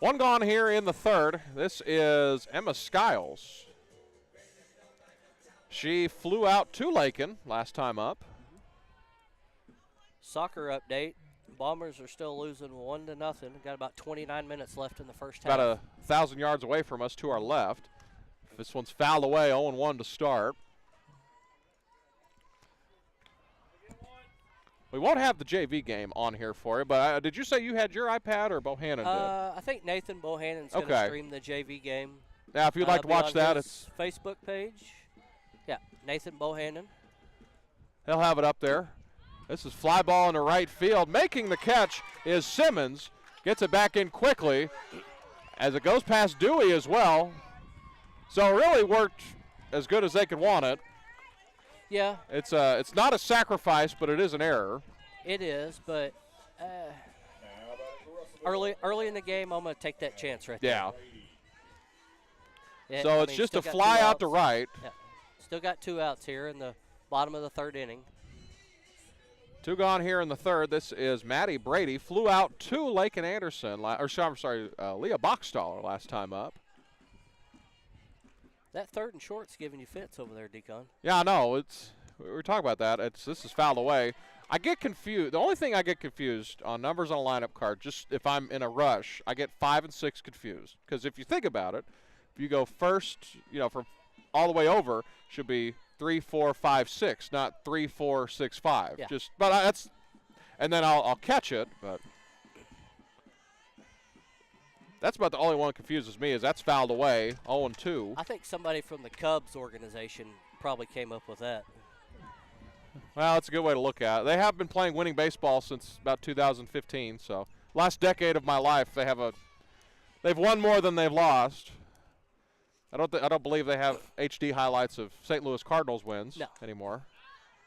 One gone here in the third. This is Emma Skiles. She flew out to Lakin last time up. Soccer update. Bombers are still losing 1-0. Got about 29 minutes left in the first About half. 1,000 yards away from us to our left. This one's fouled away, 0-1 to start. We won't have the JV game on here for you, but did you say you had your iPad or Bohannon did? I think Nathan Bohannon's going to Okay. stream the JV game. Now, if you'd like to Be watch on that, his it's Facebook page. Yeah, Nathan Bohannon. he'll have it up there. This is fly ball into right field. Making the catch is Simmons. Gets it back in quickly as it goes past Dewey as well. So it really worked as good as they could want it. Yeah, It's not a sacrifice, but it is an error. it is, but early in the game, I'm going to take that chance right Yeah. there. Yeah, So I it's mean, just still a got fly 2 out to outs. right. Yeah. Still got 2 outs here in the bottom of the third inning. 2 gone here in the third. This is Maddie Brady. Flew out to Lakin Anderson, Leah Boxtaller last time up. That third and short's giving you fits over there, Deacon. Yeah, I know. We were talking about that. This is fouled away. I get confused. The only thing I get confused on numbers on a lineup card, just if I'm in a rush, I get 5 and 6 confused. Because if you think about it, if you go first, from all the way over, should be 3, 4, 5, 6, not 3, 4, 6, 5. Yeah. And then I'll catch it, but that's about the only one that confuses me is that's fouled away, 0-2. I think somebody from the Cubs organization probably came up with that. Well, that's a good way to look at it. They have been playing winning baseball since about 2015, so last decade of my life they've won more than they've lost. I don't believe they have HD highlights of St. Louis Cardinals wins anymore.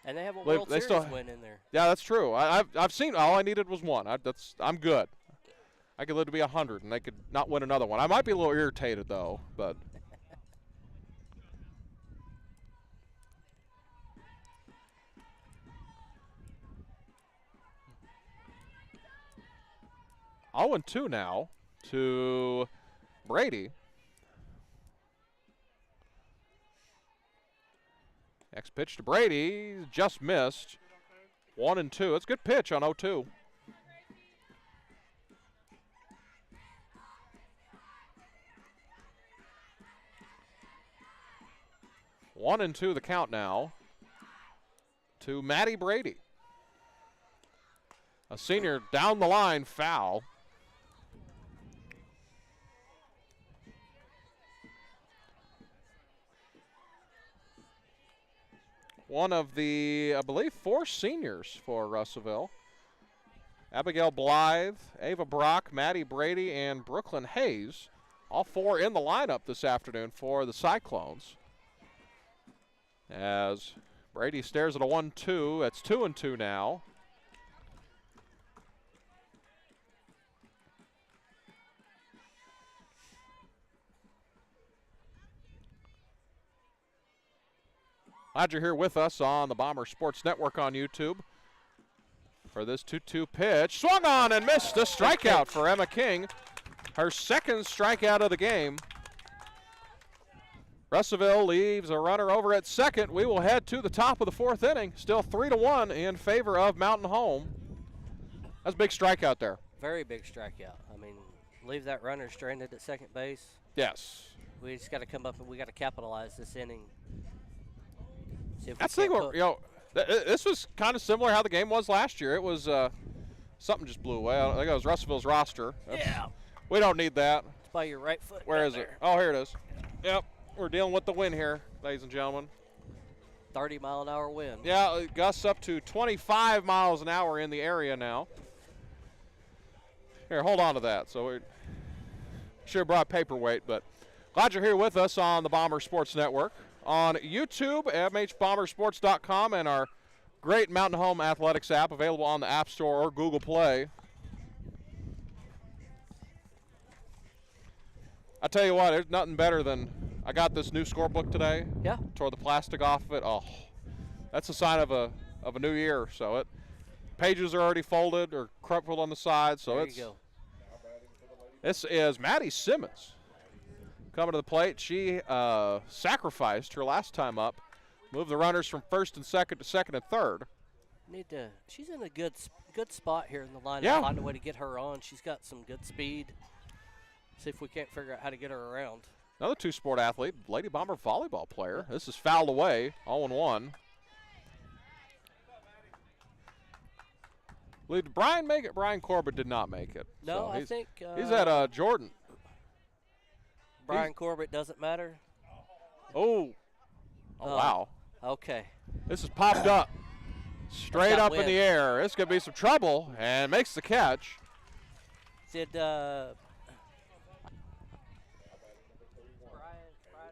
And they have a They- World they Series still- win in there. Yeah, that's true. I've seen. All I needed was one. I'm good. I could live to be 100, and they could not win another one. I might be a little irritated though, but. Oh, and 2 now to Brady. Next pitch to Brady, just missed. 1-2. That's a good pitch on 0-2. One and 2 the count now to Maddie Brady. A senior down the line foul. One of the, I believe, 4 seniors for Russellville. Abigail Blythe, Ava Brock, Maddie Brady, and Brooklyn Hayes. All 4 in the lineup this afternoon for the Cyclones. As Brady stares at a 1-2. That's 2-2 now. Glad you're here with us on the Bomber Sports Network on YouTube. for this 2-2 pitch. Swung on and missed. A strikeout for Emma King. Her second strikeout of the game. Russellville leaves a runner over at second. We will head to the top of the fourth inning. Still 3-1 in favor of Mountain Home. That's a big strikeout there. Very big strikeout. I mean, leave that runner stranded at second base. Yes. We just got to come up and we got to capitalize this inning. See if we That's the thing, can't put- you know, this was kind of similar how the game was last year. It was something just blew away. I think it was Russellville's roster. Yeah. We don't need that. It's by your right foot. Where down is it? there. Oh, here it is. Yep. We're dealing with the wind here, ladies and gentlemen. 30-mile-an-hour wind. Yeah, it gusts up to 25 miles an hour in the area now. Here, hold on to that. So we should have brought paperweight, but glad you're here with us on the Bomber Sports Network. On YouTube, mhbombersports.com, and our great Mountain Home Athletics app available on the App Store or Google Play. I tell you what, there's nothing better than I got this new scorebook today. Yeah. Tore the plastic off of it. Oh, that's a sign of a new year. So it pages are already folded or crumpled on the side. So There it's you go. this is Maddie Simmons coming to the plate. She sacrificed her last time up, moved the runners from first and second to second and third. She's in a good spot here in the lineup. Yeah. Find a way to get her on. She's got some good speed. See if we can't figure out how to get her around. Another two-sport athlete, Lady Bomber volleyball player. This is fouled away, 0-1. Did Brian make it? Brian Corbett did not make it. No, So I think he's at Jordan. Brian Corbett doesn't matter. Oh, wow. Okay. This is popped up. Straight got up in wind. the air. This could be some trouble, and makes the catch. Did Brian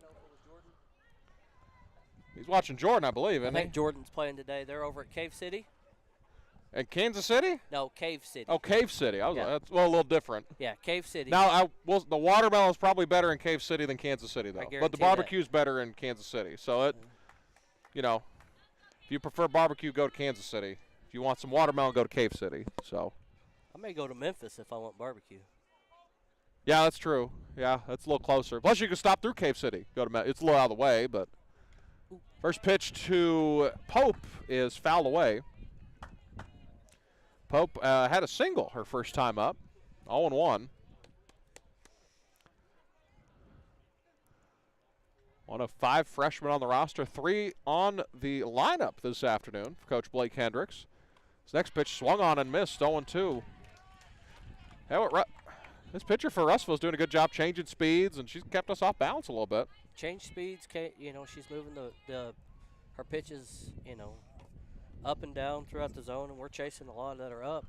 over with Jordan? He's watching Jordan, I believe, I isn't think he? Jordan's playing today. They're over at Cave City. And Kansas City? No, Cave City. Oh, Cave City. I was Yeah. that's a little different. Yeah, Cave City. Now, the watermelon is probably better in Cave City than Kansas City, though. But the guarantee that. barbecue's better in Kansas City. So, if you prefer barbecue, go to Kansas City. If you want some watermelon, go to Cave City. So, I may go to Memphis if I want barbecue. yeah, that's true. Yeah, that's a little closer. Plus, you can stop through Cave City. It's a little out of the way, but first pitch to Pope is fouled away. Pope had a single her first time up, 0-1. One of 5 freshmen on the roster, 3 on the lineup this afternoon for Coach Blake Hendricks. His next pitch swung on and missed, 0-2. This pitcher for Russellville is doing a good job changing speeds, and she's kept us off balance a little bit. Change speeds, she's moving her pitches, up and down throughout the zone, and we're chasing a lot that are up.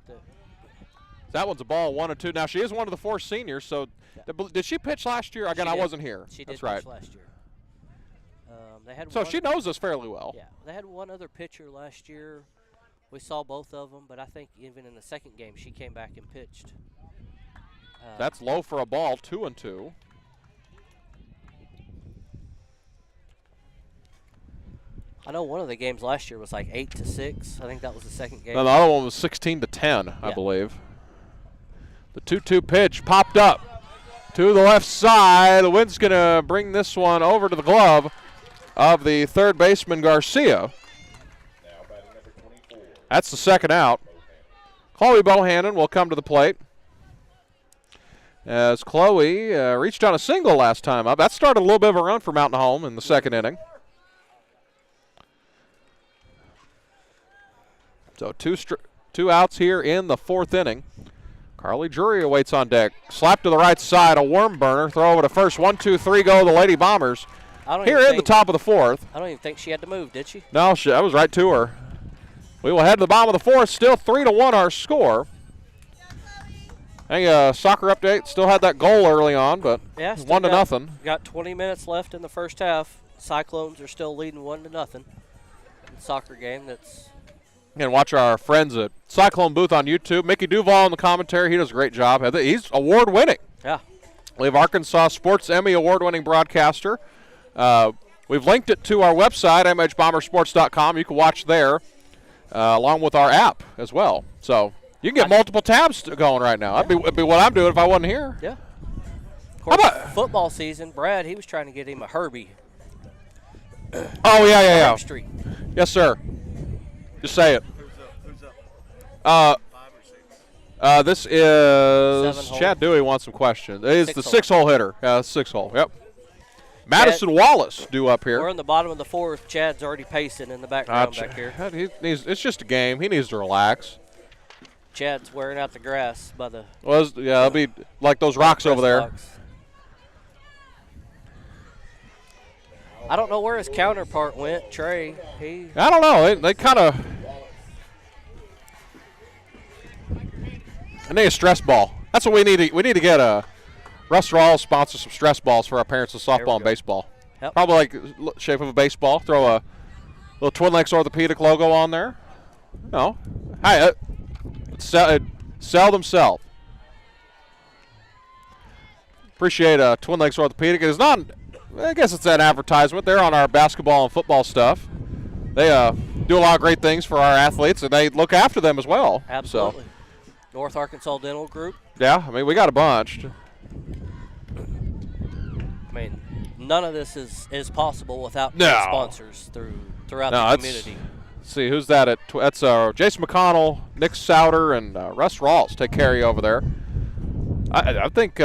That one's a ball, 1-2. Now, she is one of the 4 seniors, so did she pitch last year? Again, I wasn't here. She That's did right. pitch last year. They had So one, she knows us fairly well. Yeah, they had one other pitcher last year. We saw both of them, but I think even in the second game she came back and pitched. That's low for a ball, 2-2. I know one of the games last year was like 8-6. I think that was the second game. No, the other one was 16-10, I Yeah. believe. The 2-2 pitch popped up to the left side. The wind's going to bring this one over to the glove of the third baseman, Garcia. That's the second out. Chloe Bohannon will come to the plate. As Chloe reached on a single last time up. That started a little bit of a run for Mountain Home in the second inning. So two outs here in the fourth inning. Carly Drury awaits on deck. Slap to the right side, a worm burner. Throw over to first. 1-2-3 go the Lady Bombers. Here in the top of the fourth. I don't even think she had to move, did she? No, I was right to her. We will head to the bottom of the fourth. Still 3-1 our score. Hey, soccer update. Still had that goal early on, but Yeah, 1-0. Got 20 minutes left in the first half. Cyclones are still leading 1-0. Soccer game that's. And watch our friends at Cyclone Booth on YouTube. Mickey Duval in the commentary. He does a great job. He's award-winning. Yeah. We have Arkansas Sports Emmy award-winning broadcaster. We've linked it to our website, mhbombersports.com. You can watch there. along with our app as well. So you can get multiple tabs going right now. That'd be what I'm doing if I wasn't here. Yeah. Of course, football season, Brad, he was trying to get him a Herbie. Oh, yeah. Street. Yes, sir. Just say it. Who's up? 5 or 6? This is 7 hole. Chad Dewey wants some questions. It's the 6 hole. 6-hole hitter. Yeah, 6-hole. Yep. Madison Wallace due up here. We're in the bottom of the 4th. Chad's already pacing in the background back here. It's just a game. He needs to relax. Chad's wearing out the grass by the. It'll be like those rocks over there. Box. I don't know where his counterpart went, Trey. I don't know. They kind of. I need a stress ball. That's what we need. We need to get a. Russ Rawls sponsor some stress balls for our parents in softball and baseball. Yep. Probably like shape of a baseball. Throw a little Twin Lakes Orthopedic logo on there. No. Hi. Sell themselves. Appreciate Twin Lakes Orthopedic. It's not. I guess it's an advertisement. They're on our basketball and football stuff. They do a lot of great things for our athletes, and they look after them as well. Absolutely. So. North Arkansas Dental Group. Yeah, I mean, we got a bunch. I mean, none of this is possible without sponsors throughout the community. Let's see, who's that? That's Jason McConnell, Nick Souter, and Russ Rawls take care of you over there. I think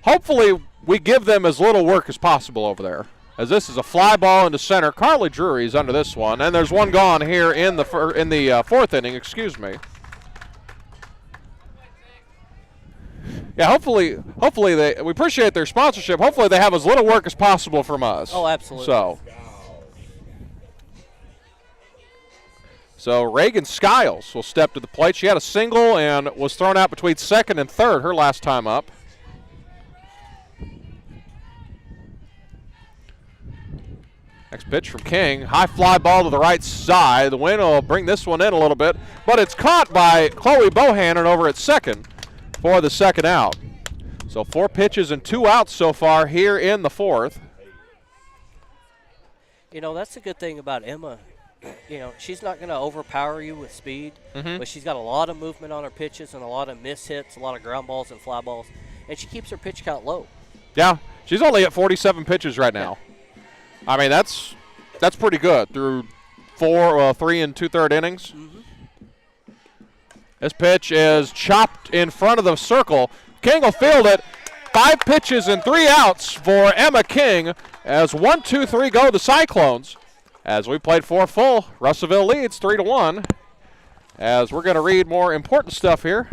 hopefully we give them as little work as possible over there, as this is a fly ball into center. Carly Drury's under this one, and there's one gone here in the 4th inning. Excuse me. Yeah, hopefully we appreciate their sponsorship. Hopefully they have as little work as possible from us. Oh, absolutely. So Reagan Skiles will step to the plate. She had a single and was thrown out between 2nd and 3rd her last time up. Next pitch from King. High fly ball to the right side. The wind will bring this one in a little bit, but it's caught by Chloe Bohannon over at 2nd for the 2nd out. So 4 pitches and 2 outs so far here in the 4th. You know, that's a good thing about Emma. You know, she's not going to overpower you with speed, but she's got a lot of movement on her pitches and a lot of miss hits, a lot of ground balls and fly balls, and she keeps her pitch count low. Yeah, she's only at 47 pitches right now. I mean, that's pretty good through 3 2/3 innings. This pitch is chopped in front of the circle. King will field it. 5 pitches and 3 outs for Emma King as 1, 2, 3 go the Cyclones. As we played 4 full, Russellville leads 3-1. As we're going to read more important stuff here.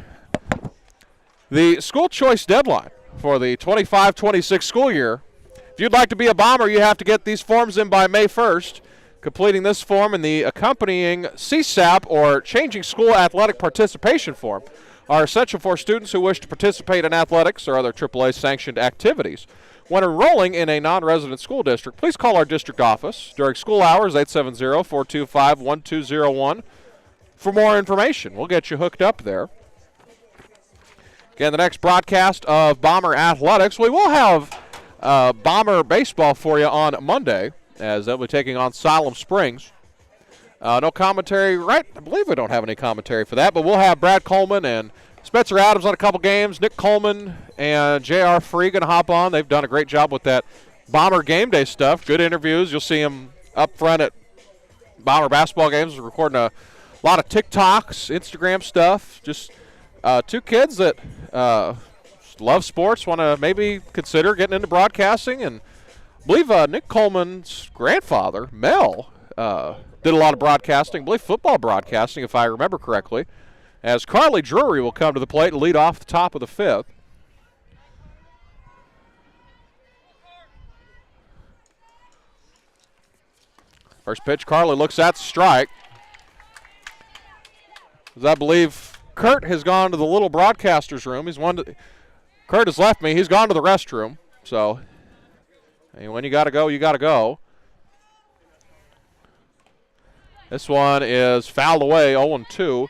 The school choice deadline for the 25-26 school year. If you'd like to be a Bomber, you have to get these forms in by May 1st. Completing this form and the accompanying CSAP or Changing School Athletic Participation form are essential for students who wish to participate in athletics or other AAA-sanctioned activities. When enrolling in a non-resident school district, please call our district office during school hours, 870-425-1201, for more information. We'll get you hooked up there. Again, the next broadcast of Bomber Athletics, we will have Bomber baseball for you on Monday, as they'll be taking on Siloam Springs. No commentary, right? I believe we don't have any commentary for that, but we'll have Brad Coleman and Spencer Adams on a couple games. Nick Coleman and J.R. Free going to hop on. They've done a great job with that Bomber game day stuff. Good interviews. You'll see them up front at Bomber basketball games. We're recording a lot of TikToks, Instagram stuff. Just 2 kids that love sports, want to maybe consider getting into broadcasting. And I believe Nick Coleman's grandfather, Mel, did a lot of broadcasting. I believe football broadcasting, if I remember correctly. As Carly Drury will come to the plate and lead off the top of the 5th. First pitch, Carly looks at strike. As I believe Kurt has gone to the little broadcaster's room. Kurt has left me. He's gone to the restroom. So, when you got to go, you got to go. This one is fouled away, 0-2.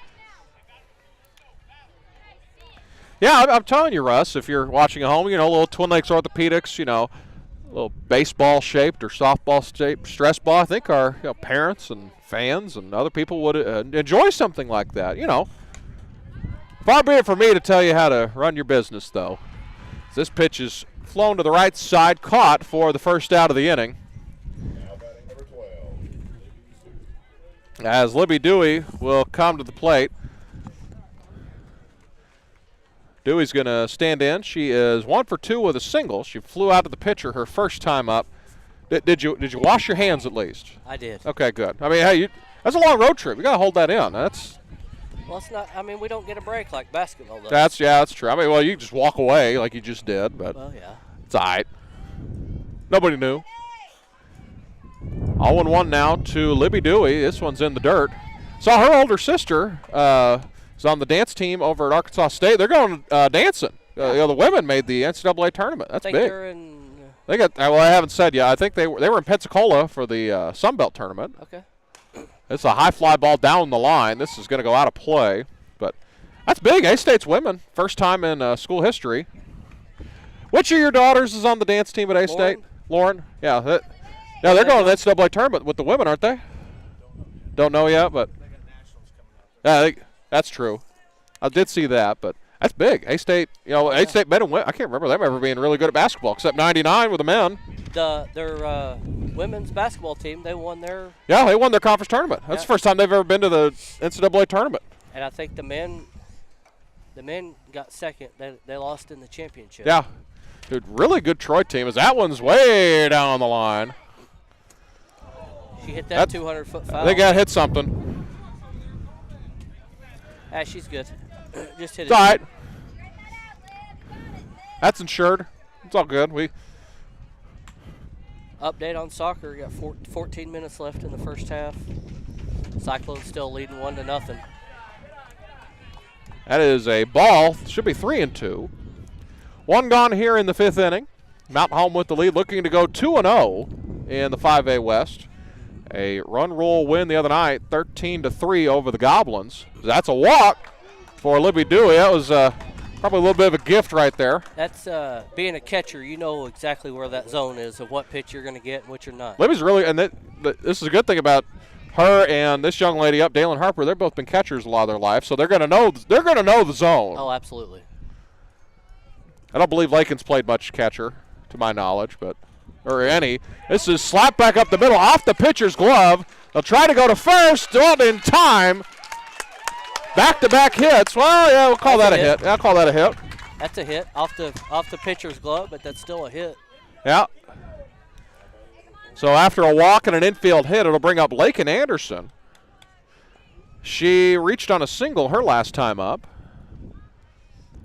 Yeah, I'm telling you, Russ, if you're watching at home, little Twin Lakes Orthopedics, a little baseball-shaped or softball-shaped stress ball. I think our parents and fans and other people would enjoy something like that. You know, far be it for me to tell you how to run your business, though. This pitch is flown to the right side, caught for the first out of the inning. As Libby Dewey will come to the plate. Dewey's going to stand in. She is 1 for 2 with a single. She flew out to the pitcher her first time up. Did you wash your hands at least? I did. Okay, good. I mean, hey, that's a long road trip. You got to hold that in. That's. Well, it's not. I mean, we don't get a break like basketball does. That's true. I mean, well, you can just walk away like you just did, but Well, yeah. it's all right. Nobody knew. 0-1 now to Libby Dewey. This one's in the dirt. Saw her older sister is on the dance team over at Arkansas State. They're going dancing. You know, the women made the NCAA tournament. That's big. They're in. They got. Well, I haven't said yet. I think they were in Pensacola for the Sun Belt tournament. Okay. It's a high fly ball down the line. This is going to go out of play, but that's big. A-State's women, first time in school history. Which of your daughters is on the dance team at A-State? Lauren? Yeah. They're going to the NCAA tournament with the women, aren't they? Don't know yet, but yeah, that's true. I did see that, but that's big. A-State, A-State men and women. I can't remember them ever being really good at basketball, except '99 with the men. Their women's basketball team, they won their. Yeah, they won their conference tournament. That's the first time they've ever been to the NCAA tournament. And I think the men got second. They lost in the championship. Yeah, dude, really good Troy team. As that one's way down the line. She hit that 200-foot foul. They got hit something. She's good. Just hit it. It's all right. That's insured. It's all good. Update on soccer. We got 14 minutes left in the first half. Cyclones still leading 1-0. That is a ball. Should be 3-2. One gone here in the 5th inning. Mountain Home with the lead, looking to go 2-0 in the 5A West. A run rule win the other night, 13-3 over the Goblins. That's a walk for Libby Dewey. That was probably a little bit of a gift right there. That's being a catcher. You know exactly where that zone is of what pitch you're going to get and what you're not. Libby's really, and this is a good thing about her and this young lady up, Dalen Harper. They've both been catchers a lot of their life, so they're going to know. They're going to know the zone. Oh, absolutely. I don't believe Lakin's played much catcher, to my knowledge, or any. This is slapped back up the middle, off the pitcher's glove. They'll try to go to first, not in time. Back-to-back hits. Well, yeah, we'll call that a hit. Yeah, I'll call that a hit. That's a hit off the pitcher's glove, but that's still a hit. Yeah. So after a walk and an infield hit, it'll bring up Lakin Anderson. She reached on a single her last time up.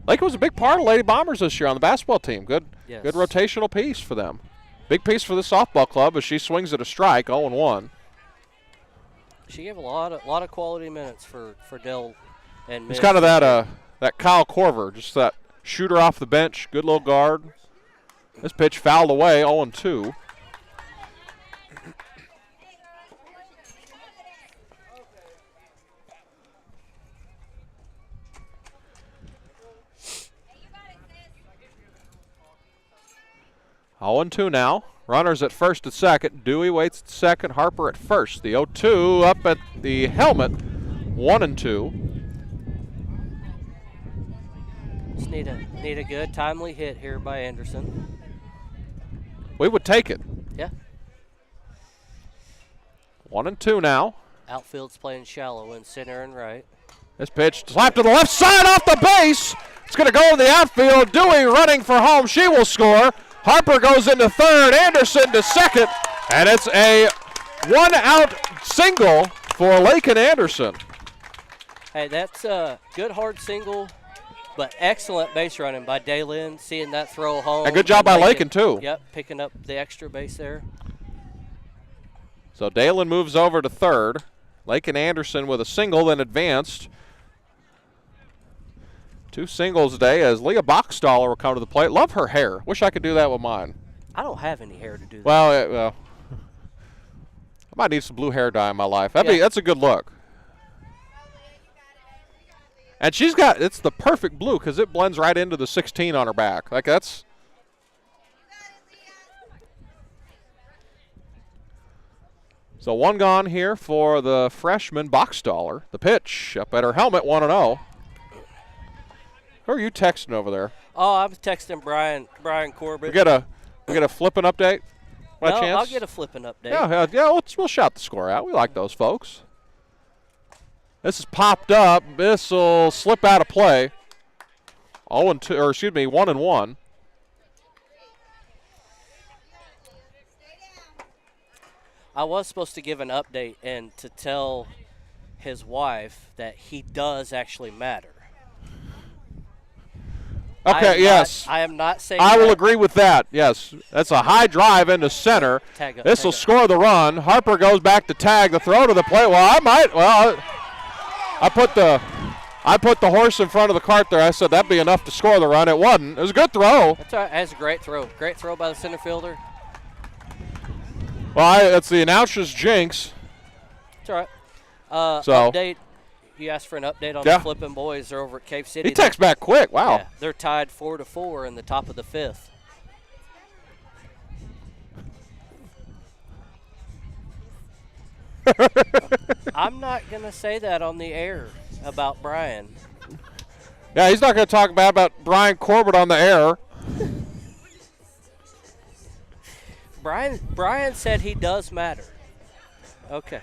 Lakin was a big part of Lady Bombers this year on the basketball team. Good rotational piece for them. Big piece for the softball club as she swings at a strike, 0-1. She gave a lot of quality minutes for Dell. And it's kind of that Kyle Corver, just that shooter off the bench, good little guard. This pitch fouled away, 0-2. Oh, 0-2 now. Runners at first and second. Dewey waits at second. Harper at first. The 0-2 up at the helmet. 1-2. Just need a good timely hit here by Anderson. We would take it. Yeah. 1-2 now. Outfield's playing shallow in center and right. This pitch slapped to the left side off the base. It's going to go in the outfield. Dewey running for home. She will score. Harper goes into third, Anderson to second, and it's a one-out single for Lakin Anderson. Hey, that's a good hard single, but excellent base running by Daylin, seeing that throw home. And good job by Lakin, too. Yep, picking up the extra base there. So Daylin moves over to third. Lakin Anderson with a single, then advanced. 2 singles today as Leah Boxstaller will come to the plate. Love her hair. Wish I could do that with mine. I don't have any hair to do that. Well, I might need some blue hair dye in my life. That's a good look. And it's the perfect blue because it blends right into the 16 on her back. Like that's. So one gone here for the freshman Boxstaller. The pitch up at her helmet, 1-0. Who are you texting over there? Oh, I'm texting Brian Corbett. We get a flipping update by No, chance? I'll get a flipping update. Yeah. We'll shout the score out. We like those folks. This is popped up. This will slip out of play. 0-2, or excuse me, 1-1. I was supposed to give an update and to tell his wife that he does actually matter. Okay, yes. I am not saying I will that. agree with that. Yes, that's a high drive into center. This will score the run. Harper goes back to tag the throw to the plate. I put the horse in front of the cart there. I said that'd be enough to score the run. It wasn't. It was a good throw. That's all right. That's a great throw. Great throw by the center fielder. Well, it's the announcer's jinx. It's all right. So update. You asked for an update on the Flippin' Boys. They're over at Cave City. He texts back quick. Wow. Yeah, they're tied 4-4 in the top of the 5th. I'm not going to say that on the air about Brian. Yeah, he's not going to talk bad about Brian Corbett on the air. Brian said he does matter. Okay.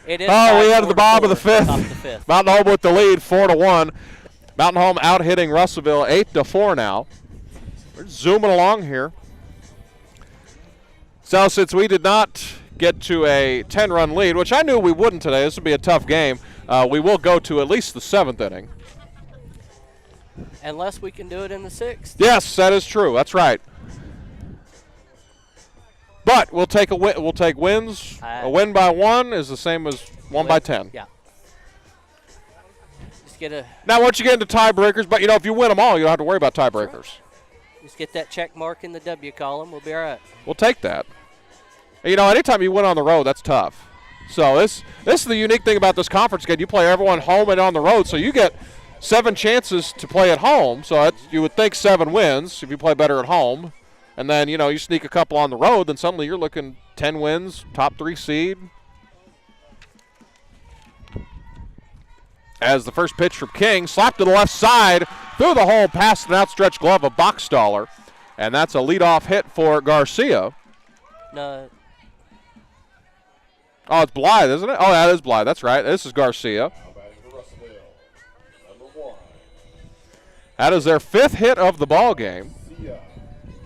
It is we had the bottom of the fifth. Mountain Home with the lead, 4-1. Mountain Home out hitting Russellville 8-4 now. We're zooming along here. So since we did not get to a 10-run lead, which I knew we wouldn't today, this would be a tough game, we will go to at least the 7th inning. Unless we can do it in the 6th. Yes, that is true. That's right. But we'll take we'll take wins. A win by 1 is the same as 1 by 10. Yeah. Just get now, once you get into tiebreakers, but if you win them all, you don't have to worry about tiebreakers. Just get that check mark in the W column. We'll be all right. We'll take that. Anytime you win on the road, that's tough. So this is the unique thing about this conference game. You play everyone home and on the road, so you get 7 chances to play at home. So you would think 7 wins if you play better at home. And then, you sneak a couple on the road, then suddenly you're looking 10 wins, top 3 seed. As the first pitch from King, slapped to the left side, through the hole, past an outstretched glove of Boxstaller. And that's a leadoff hit for Garcia. No. Oh, it's Blythe, isn't it? Oh, that is Blythe. That's right. This is Garcia. That is their 5th hit of the ball game.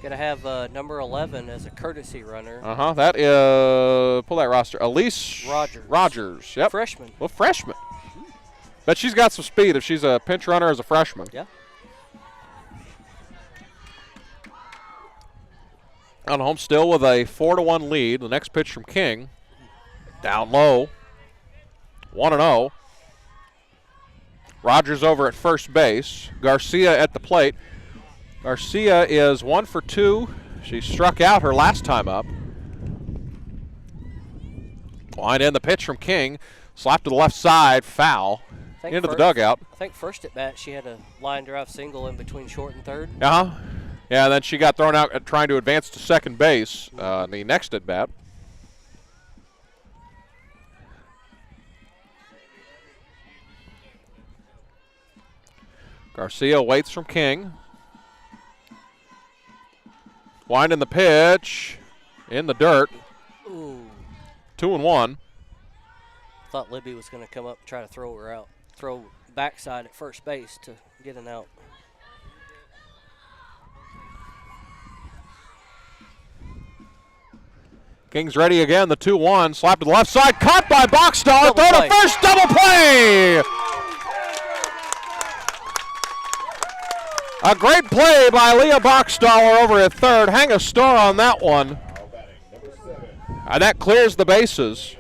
Going to have number 11 as a courtesy runner. That is, pull that roster. Elise Rogers. Yep. Freshman. Well, freshman. But she's got some speed if she's a pinch runner as a freshman. Yeah. On home still with a 4-1 lead. The next pitch from King. Down low. 1-0. Rogers over at first base. Garcia at the plate. Garcia is 1 for 2. She struck out her last time up. Line in the pitch from King. Slap to the left side. Foul. Into the dugout. I think first at bat she had a line drive single in between short and third. Yeah, then she got thrown out trying to advance to second base in the next at bat. Garcia waits from King. Winding the pitch in the dirt. Ooh. 2-1. Thought Libby was going to come up and try to throw her out. Throw backside at first base to get an out. King's ready again. The 2-1. Slap to the left side. Caught by Boxstaller. Throw to first. Double play. A great play by Leah Boxstaller over at third. Hang a star on that one. And that clears the bases.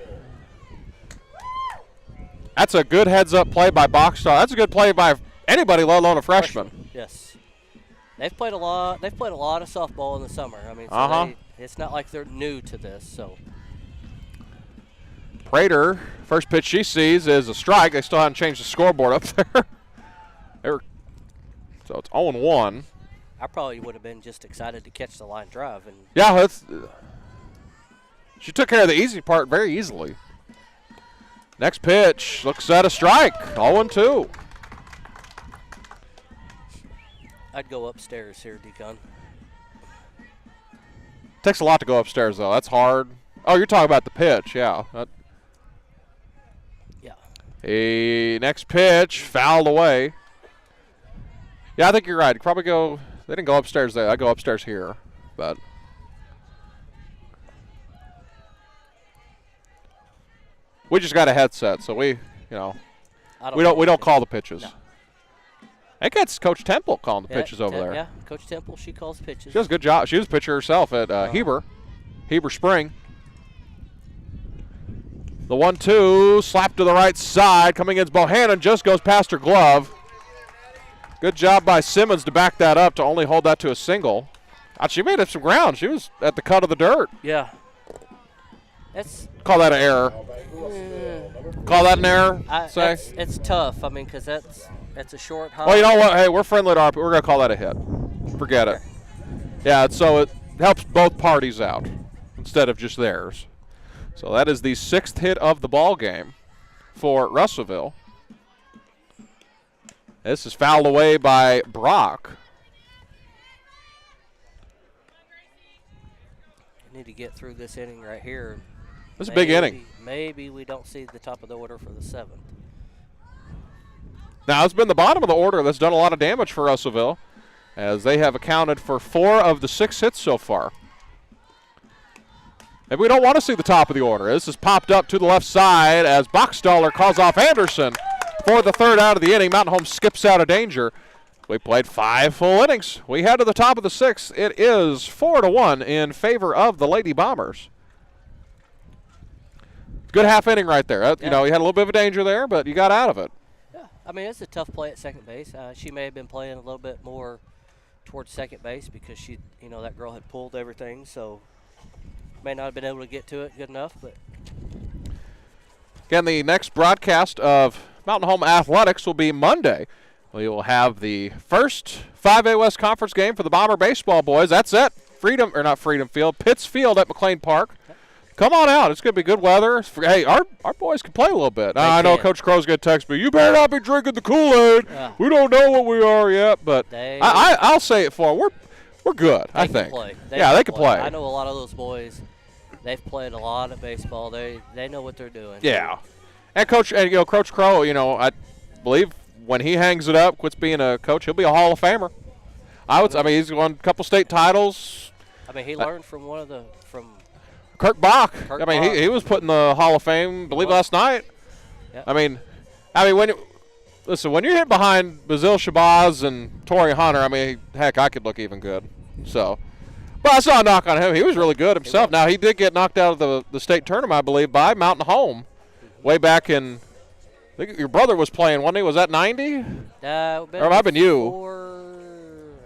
That's a good heads-up play by Boxstaller. That's a good play by anybody, let alone a freshman. Yes. They've played a lot of softball in the summer. I mean, so it's not like they're new to this. So Prater, first pitch she sees is a strike. They still haven't changed the scoreboard up there. So it's 0-1. I probably would have been just excited to catch the line drive. And yeah, She took care of the easy part very easily. Next pitch looks at a strike. 0-2. I'd go upstairs here, Deacon. Takes a lot to go upstairs, though. That's hard. Oh, you're talking about the pitch, yeah. Yeah. Next pitch, fouled away. Yeah, I think you're right. Probably go. They didn't go upstairs there. I go upstairs here, but. We just got a headset, so we don't call the pitches. No. I think that's Coach Temple calling the pitches over there. Yeah, Coach Temple, she calls pitches. She does a good job. She was a pitcher herself at Heber Spring. The 1-2, slap to the right side. Coming in, Bohannon just goes past her glove. Good job by Simmons to back that up, to only hold that to a single. She made up some ground. She was at the cut of the dirt. Yeah. Call that an error. Call that an error? It's tough. I mean, because that's a short hop. Well, you know what? Hey, we're friendly to our people. We're going to call that a hit. Forget it. Yeah, so it helps both parties out instead of just theirs. So that is the 6th hit of the ball game for Russellville. This is fouled away by Brock. We need to get through this inning right here. This is a big inning. Maybe we don't see the top of the order for the 7th. Now, it's been the bottom of the order that's done a lot of damage for Russellville, as they have accounted for 4 of the 6 hits so far. Maybe we don't want to see the top of the order. This is popped up to the left side as Boxstaller calls off Anderson for the 3rd out of the inning. Mountain Home skips out of danger. We played 5 full innings. We head to the top of the 6th. It is 4-1 in favor of the Lady Bombers. Good half inning right there. You had a little bit of a danger there, but you got out of it. Yeah, I mean, it's a tough play at second base. She may have been playing a little bit more towards second base because that girl had pulled everything, so may not have been able to get to it good enough. But again, the next broadcast of Mountain Home Athletics will be Monday. We will have the first 5A West Conference game for the Bomber baseball boys. That's it. Pitts Field at McLean Park. Come on out. It's going to be good weather. Hey, our boys can play a little bit. I know Coach Crow's going to text me, you better not be drinking the Kool-Aid. We don't know what we are yet, but I'll say it for them. We're good, I think. They can play. I know a lot of those boys. They've played a lot of baseball. They know what they're doing. Yeah. And Coach Crow, I believe when he hangs it up, quits being a coach, he'll be a Hall of Famer. He's won a couple state tidles. I mean, he learned from Kirk Bach. He was put in the Hall of Fame, I believe, last night. Yep. When you're hit behind Bazil Shabazz and Torrey Hunter, heck, I could look even good. So, but I saw a knock on him. He was really good himself. Now, he did get knocked out of the state tournament, I believe, by Mountain Home way back in, I think your brother was playing, wasn't he? Was that 90? Or it might have been you.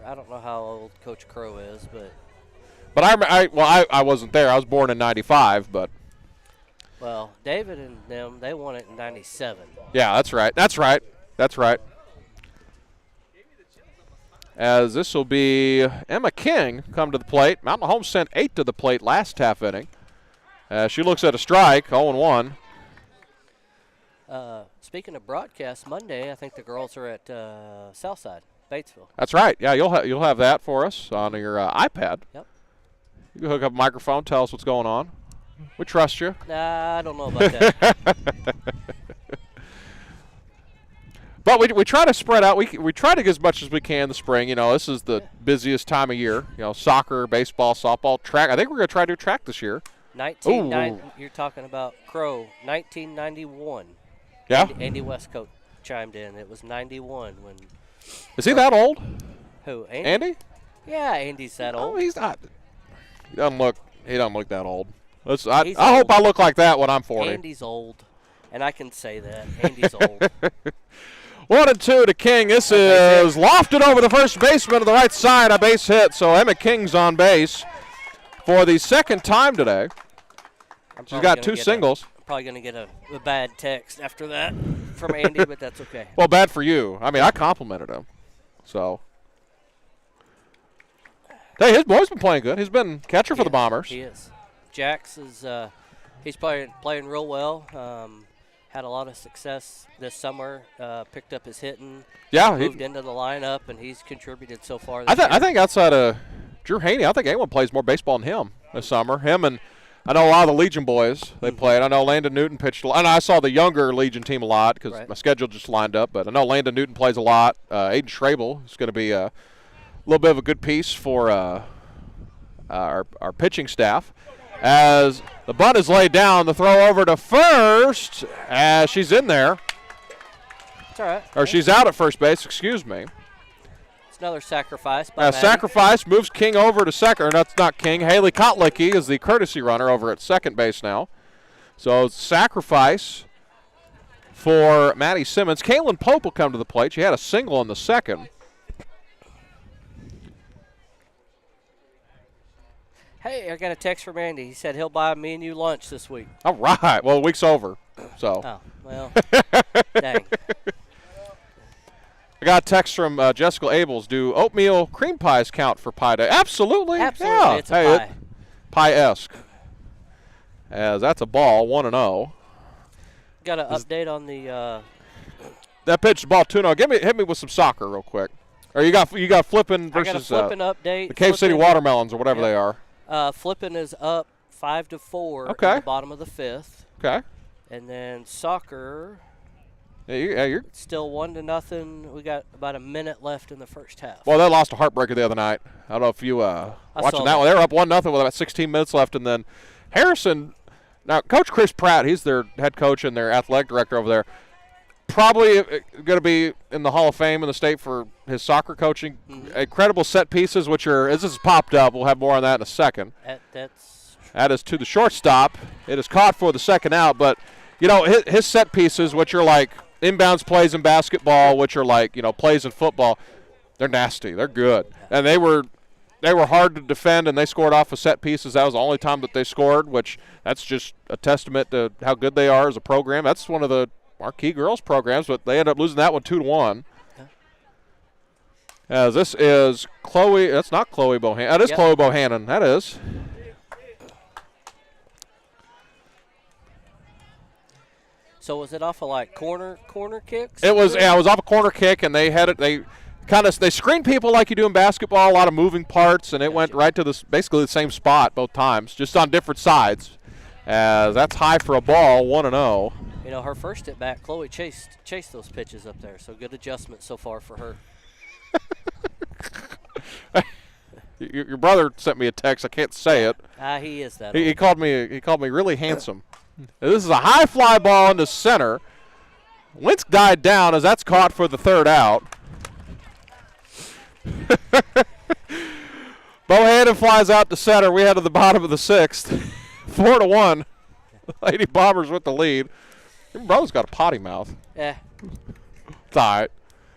I don't know how old Coach Crow is, but I wasn't there. I was born in 95, but. Well, David and them, they won it in 97. Yeah, that's right. As this will be Emma King come to the plate. Mountain Home sent 8 to the plate last half inning. She looks at a strike, 0-1. Speaking of broadcast, Monday, I think the girls are at Southside, Batesville. That's right. Yeah, you'll have that for us on your iPad. Yep. You can hook up a microphone, tell us what's going on. We trust you. Nah, I don't know about that. But we try to spread out. We try to get as much as we can in the spring. This is the busiest time of year. Soccer, baseball, softball, track. I think we're going to try to do track this year. You're talking about Crow, 1991. Yeah. Andy Westcoat chimed in. It was 91 when. Is he that old? Who? Andy? Yeah, Andy's that old. Oh, he's not. He doesn't look that old. I hope I look like that when I'm 40. Andy's old, and I can say that. Andy's old. 1-2 to King. This is lofted over the first baseman to the right side, a base hit. So Emma King's on base for the 2nd time today. She's got 2 singles. I'm probably going to get a bad text after that from Andy, but that's okay. Well, bad for you. I complimented him. So. Hey, his boy's been playing good. He's been catcher for the Bombers. He is. Jax is he's playing real well. Had a lot of success this summer. Picked up his hitting. Yeah, moved into the lineup, and he's contributed so far. I think outside of Drew Haney, I think anyone plays more baseball than him this summer. Him and I know a lot of the Legion boys they played. I know Landon Newton pitched a lot. And I saw the younger Legion team a lot because my schedule just lined up. But I know Landon Newton plays a lot. Aiden Schrabel is going to be a little bit of a good piece for our pitching staff. As the bunt is laid down, the throw over to first, as she's in there. It's all right. Or she's out at first base, excuse me. It's another sacrifice by Maddie. Sacrifice moves King over to second. Or that's not King. Haley Kotlicki is the courtesy runner over at second base now. So sacrifice for Maddie Simmons. Kaylin Pope will come to the plate. She had a single in the second. Hey, I got a text from Andy. He said he'll buy me and you lunch this week. All right. Well, the week's over. So. Oh, well, dang. I got a text from Jessica Abels. Do oatmeal cream pies count for Pie Day? Absolutely. Absolutely. Yeah. It's a pie. Pie-esque. As that's a ball, 1-0. Got an update on the that pitch, ball 2-0. Hit me with some soccer real quick. Or you got flipping versus I got a flipping update. the Cave City Watermelons or whatever they are. Flipping is up 5-4 Okay. in the bottom of the fifth. Okay. And then soccer, you're still 1-0. We got about a minute left in the first half. Well, they lost a heartbreaker the other night. I don't know if you watching that one. They were up 1-0 with about 16 minutes left, and then Harrison. Now, Coach Chris Pratt, he's their head coach and their athletic director over there. Probably going to be in the Hall of Fame in the state for his soccer coaching. Incredible set pieces, which are, as this has popped up, we'll have more on that in a second. That is to the shortstop. It is caught for the second out, but, you know, his set pieces, which are like inbounds plays in basketball, which are like, you know, plays in football, they're nasty. They're good. And they were hard to defend, and they scored off of set pieces. That was the only time that they scored, which that's just a testament to how good they are as a program. That's one of the marquee girls programs, but they ended up losing that one 2-1. As this is Chloe. That's not Chloe Bohannon. That is Chloe Bohannon. That is. So was it off of like corner kicks? It was. Yeah, it was off a corner kick, and they had it. They screen people like you do in basketball. A lot of moving parts, and it went right to basically the same spot both times, just on different sides. As that's high for a ball, 1-0. You know, her first at bat, Chloe chased those pitches up there, so good adjustment so far for her. Your brother sent me a text. I can't say it. He is that. He called me really handsome. This is a high fly ball into center. Wentz died down as that's caught for the third out. Bohannon flies out to center. We head to the bottom of the sixth. 4-1. Lady Bombers with the lead. Your brother's got a potty mouth. Yeah. It's all right.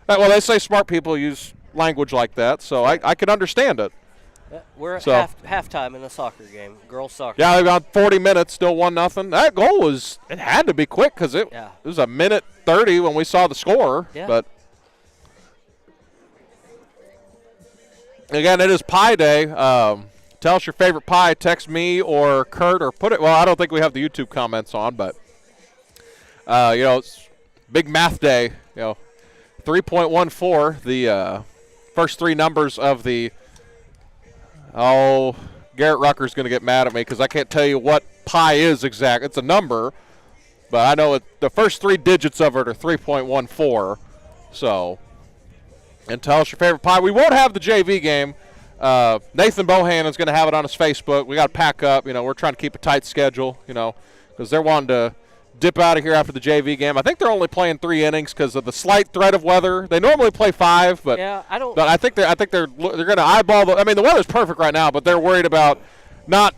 Well, they say smart people use language like that, so I can understand it. We're at halftime in a soccer game, girls soccer. Yeah, they've got 40 minutes, still 1-0. That goal it had to be quick because it was a minute 30 when we saw the score. Yeah. But again, it is Pie Day. Tell us your favorite pie. Text me or Kurt or put it. Well, I don't think we have the YouTube comments on, but you know, it's big math day. You know, 3.14. The first three numbers of the. Oh, Garrett Rucker's going to get mad at me because I can't tell you what pi is exact. It's a number, but I know the first three digits of it are 3.14. So, and tell us your favorite pie. We won't have the JV game. Nathan Bohannon is going to have it on his Facebook. We got to pack up. You know, we're trying to keep a tight schedule, you know, because they're wanting to dip out of here after the JV game. I think they're only playing 3 innings because of the slight threat of weather. They normally play 5, but yeah, I don't. But I think they're going to eyeball the. I mean, the weather's perfect right now, but they're worried about not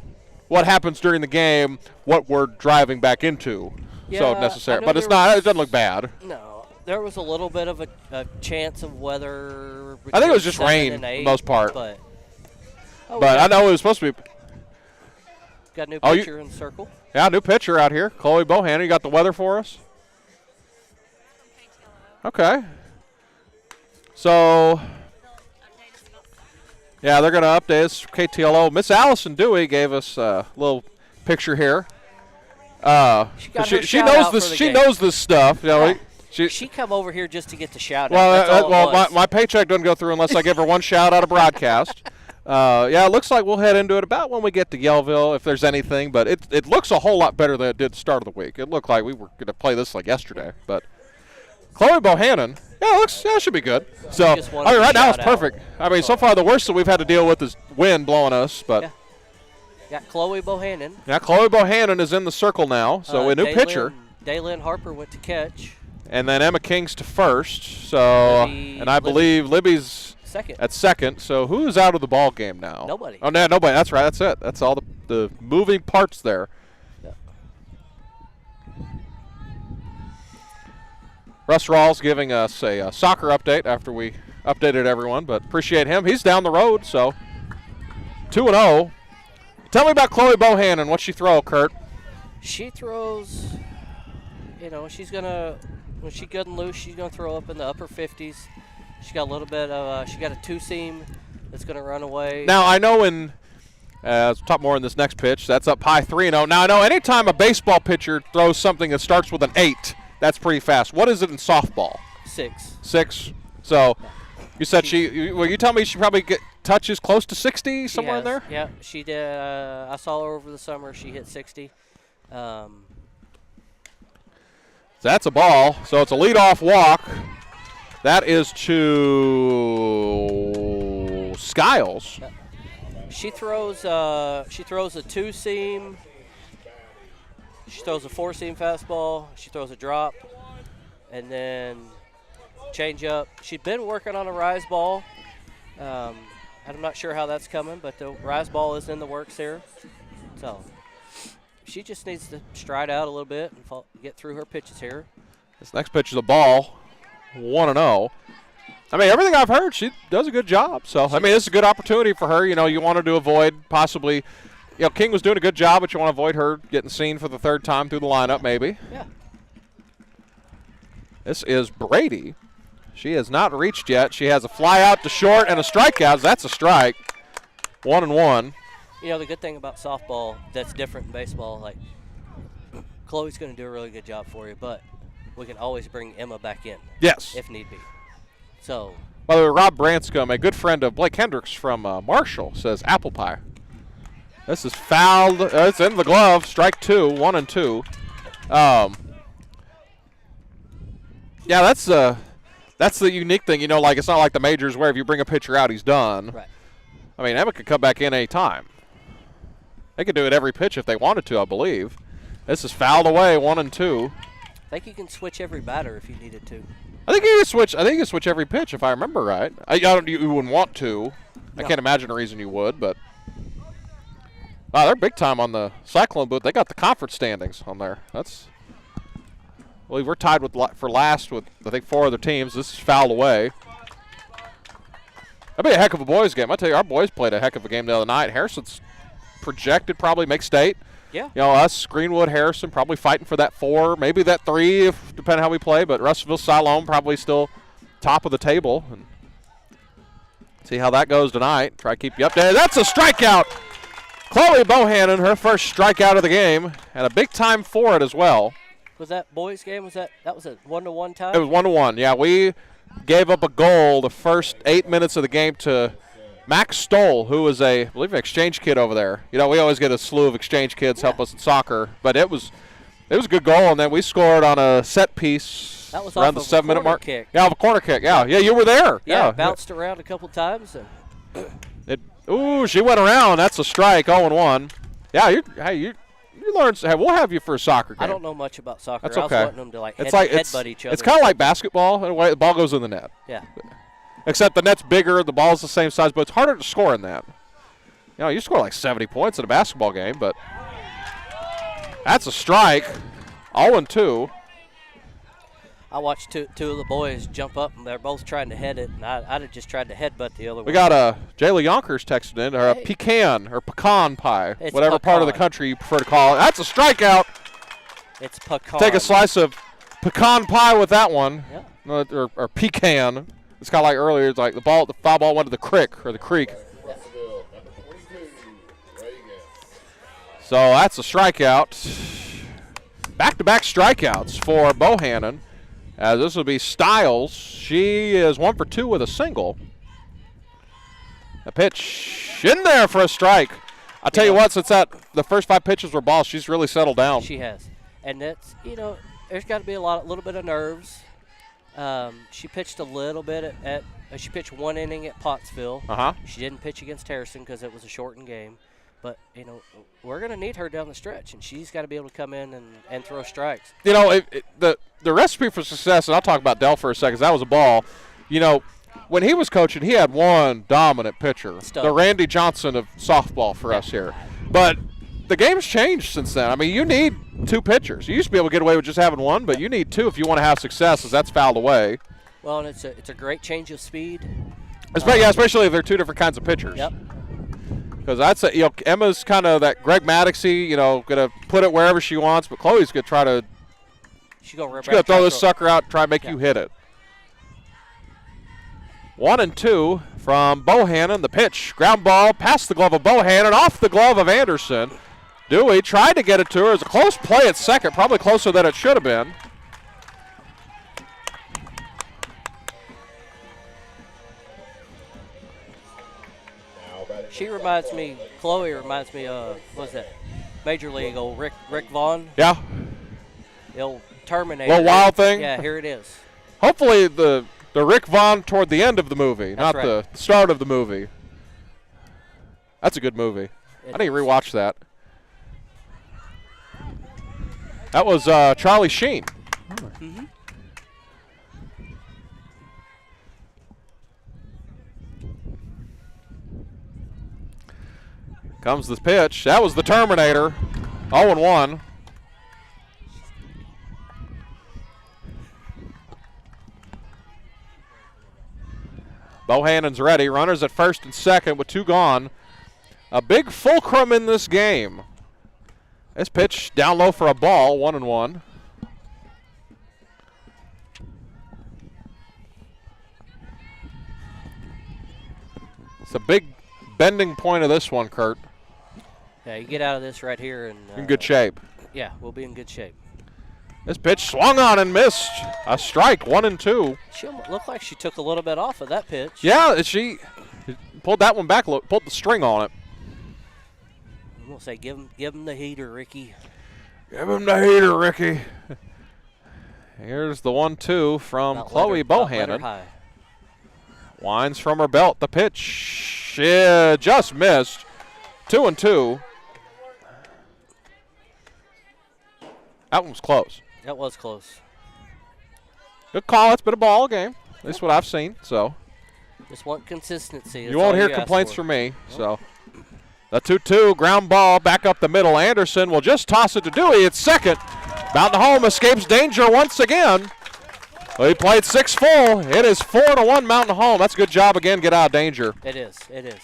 what happens during the game, what we're driving back into. Yeah, so necessary, but it's not. It doesn't look bad. No, there was a little bit of a chance of weather. I think it was just rain for the most part. But I know it was supposed to be. Got a new pitcher in the circle. Yeah, new pitcher out here. Chloe Bohannon, you got the weather for us? Okay. So, yeah, they're going to update us. KTLO. Miss Allison Dewey gave us a little picture here. She got She her shout out knows this. for the She game. knows this stuff. You know, Yeah. She come over here just to get the shout well, out. That's all it was. my paycheck doesn't go through unless I give her one shout out of broadcast. Yeah, it looks like we'll head into it about when we get to Yellville, if there's anything. But it looks a whole lot better than it did at the start of the week. It looked like we were going to play this like yesterday. But Chloe Bohannon, it should be good. So, just wanted to right now it's shout out. perfect. I mean, so far the worst that we've had to deal with is wind blowing us. But Yeah. Got Chloe Bohannon. yeah, Chloe Bohannon is in the circle now. So a new pitcher. Daylin Harper went to catch. And then Emma King's to first. So, and I believe Libby's Second. at second. So who is out of the ball game now? Nobody. Oh, no, nobody. That's right. That's it. That's all the moving parts there. Yeah. Russ Rawls giving us a soccer update after we updated everyone, but appreciate him. He's down the road, so 2-0. Tell me about Chloe Bohannon. What's she throw, Kurt? She throws, she's going to, when she's good and loose, she's going to throw up in the upper 50s. She got a little bit of, she got a two-seam that's going to run away. Now, I know we'll talk more in this next pitch. That's up high 3-0. Now, I know anytime a baseball pitcher throws something that starts with an 8, that's pretty fast. What is it in softball? 6. 6. So you said you tell me she probably touches close to 60 somewhere in there? Yeah, she did. I saw her over the summer. She hit 60. That's a ball. So it's a leadoff walk. That is to Skiles. She throws a two-seam. She throws a four-seam fastball. She throws a drop, and then change up. She'd been working on a rise ball. I'm not sure how that's coming, but the rise ball is in the works here. So she just needs to stride out a little bit and get through her pitches here. This next pitch is a ball. 1-0. I mean, everything I've heard, she does a good job. So, I mean, it's a good opportunity for her. You wanted to avoid possibly, King was doing a good job, but you want to avoid her getting seen for the third time through the lineup maybe. Yeah. This is Brady. She has not reached yet. She has a fly out to short and a strikeout. That's a strike. 1-1. The good thing about softball that's different in baseball, like Chloe's going to do a really good job for you, but we can always bring Emma back in. Yes. If need be. So. By the way, Rob Branscombe, a good friend of Blake Hendricks from Marshall, says apple pie. This is fouled. It's in the glove. Strike 2, 1-2. Yeah, that's the unique thing. It's not like the majors where if you bring a pitcher out, he's done. Right. I mean, Emma could come back in any time. They could do it every pitch if they wanted to, I believe. This is fouled away, 1-2. I think you can switch every batter if you needed to. I think you can switch every pitch if I remember right. You wouldn't want to. No. I can't imagine a reason you would, but wow, they're big time on the Cyclone booth. They got the conference standings on there. We're tied for last with I think 4 other teams. This is fouled away. That'd be a heck of a boys game. I tell you, our boys played a heck of a game the other night. Harrison's projected probably make state. Yeah. Us, Greenwood, Harrison, probably fighting for that 4, maybe that 3, depending how we play. But Russellville Cyclones probably still top of the table. And see how that goes tonight. Try to keep you updated. That's a strikeout. Chloe Bohannon, her first strikeout of the game, and a big time for it as well. Was that boys' game? That was a 1-1 tie? It was 1-1. Yeah, we gave up a goal the first 8 minutes of the game to Max Stoll, who was I believe, an exchange kid over there. We always get a slew of exchange kids help us in soccer, but it was a good goal, and then we scored on a set piece that was around the off of 7-minute mark. Kick. Yeah, off a corner kick. Yeah, you were there. Yeah, bounced around a couple times. Ooh, she went around. That's a strike. 0-1. Yeah, you learn. Hey, we'll have you for a soccer game. I don't know much about soccer. That's I was okay. wanting them to headbutt each other. It's kind of like basketball in a way. The ball goes in the net. Yeah. Except the net's bigger, the ball's the same size, but it's harder to score in that. You score like 70 points in a basketball game, but that's a strike. 0-2. I watched two of the boys jump up, and they're both trying to head it, and I'd have just tried to headbutt the other one. We got Jayla Yonkers texted in, or a pecan pie, it's whatever part of the country you prefer to call it. That's a strikeout. It's pecan. Take a slice of pecan pie with that one, yeah. or pecan. It's kind of like earlier. It's like the foul ball went to the creek. So that's a strikeout. Back-to-back strikeouts for Bohannon. This will be Stiles. She is 1 for 2 with a single. A pitch in there for a strike. I'll tell you what, since the first 5 pitches were balls, she's really settled down. She has. And that's, there's got to be a little bit of nerves. She pitched a little bit she pitched 1 inning at Pottsville. She didn't pitch against Harrison because it was a shortened game. But, we're going to need her down the stretch, and she's got to be able to come in and throw strikes. The recipe for success, and I'll talk about Dell for a second, 'cause that was a ball. When he was coaching, he had one dominant pitcher, the Randy Johnson of softball for us here. But the game's changed since then. I mean, you need 2 pitchers. You used to be able to get away with just having 1, but you need 2 if you want to have success, as that's fouled away. Well, and it's a great change of speed. Especially if they're 2 different kinds of pitchers. Yep. Because that's Emma's kind of that Greg Maddoxy, going to put it wherever she wants, but Chloe's going to try to she's going to throw this sucker out and try to make you hit it. 1-2 from Bohannon. The pitch, ground ball, past the glove of Bohannon, off the glove of Anderson. Dewey tried to get it to her. It was a close play at second, probably closer than it should have been. Chloe reminds me of, what's that, Major League, old Rick Vaughn. Yeah. The old Terminator. Little wild thing. Yeah, here it is. Hopefully the Rick Vaughn toward the end of the movie, not the start of the movie. That's a good movie. I need to rewatch that. That was Charlie Sheen. Mm-hmm. Comes the pitch. That was the Terminator. 0-1. Bohannon's ready. Runners at first and second with 2 gone. A big fulcrum in this game. This pitch down low for a ball. 1-1. It's a big bending point of this one, Kurt. Yeah, you get out of this right here. And in good shape. Yeah, we'll be in good shape. This pitch swung on and missed. A strike, 1-2. She looked like she took a little bit off of that pitch. Yeah, she pulled that one back, pulled the string on it. I'm going to say give him the heater, Ricky. Give him the heater, Ricky. Here's the 1-2 from Chloe Bohannon. Winds from her belt. The pitch just missed. 2-2. That one was close. That was close. Good call. It's been a ball game. At least what I've seen. So just want consistency. You won't hear complaints from me. So the 2-2 ground ball back up the middle. Anderson will just toss it to Dewey. It's second. Mountain Home escapes danger once again. Well, he played 6 full. It is 4-1 Mountain Home. That's a good job again. Get out of danger. It is. It is.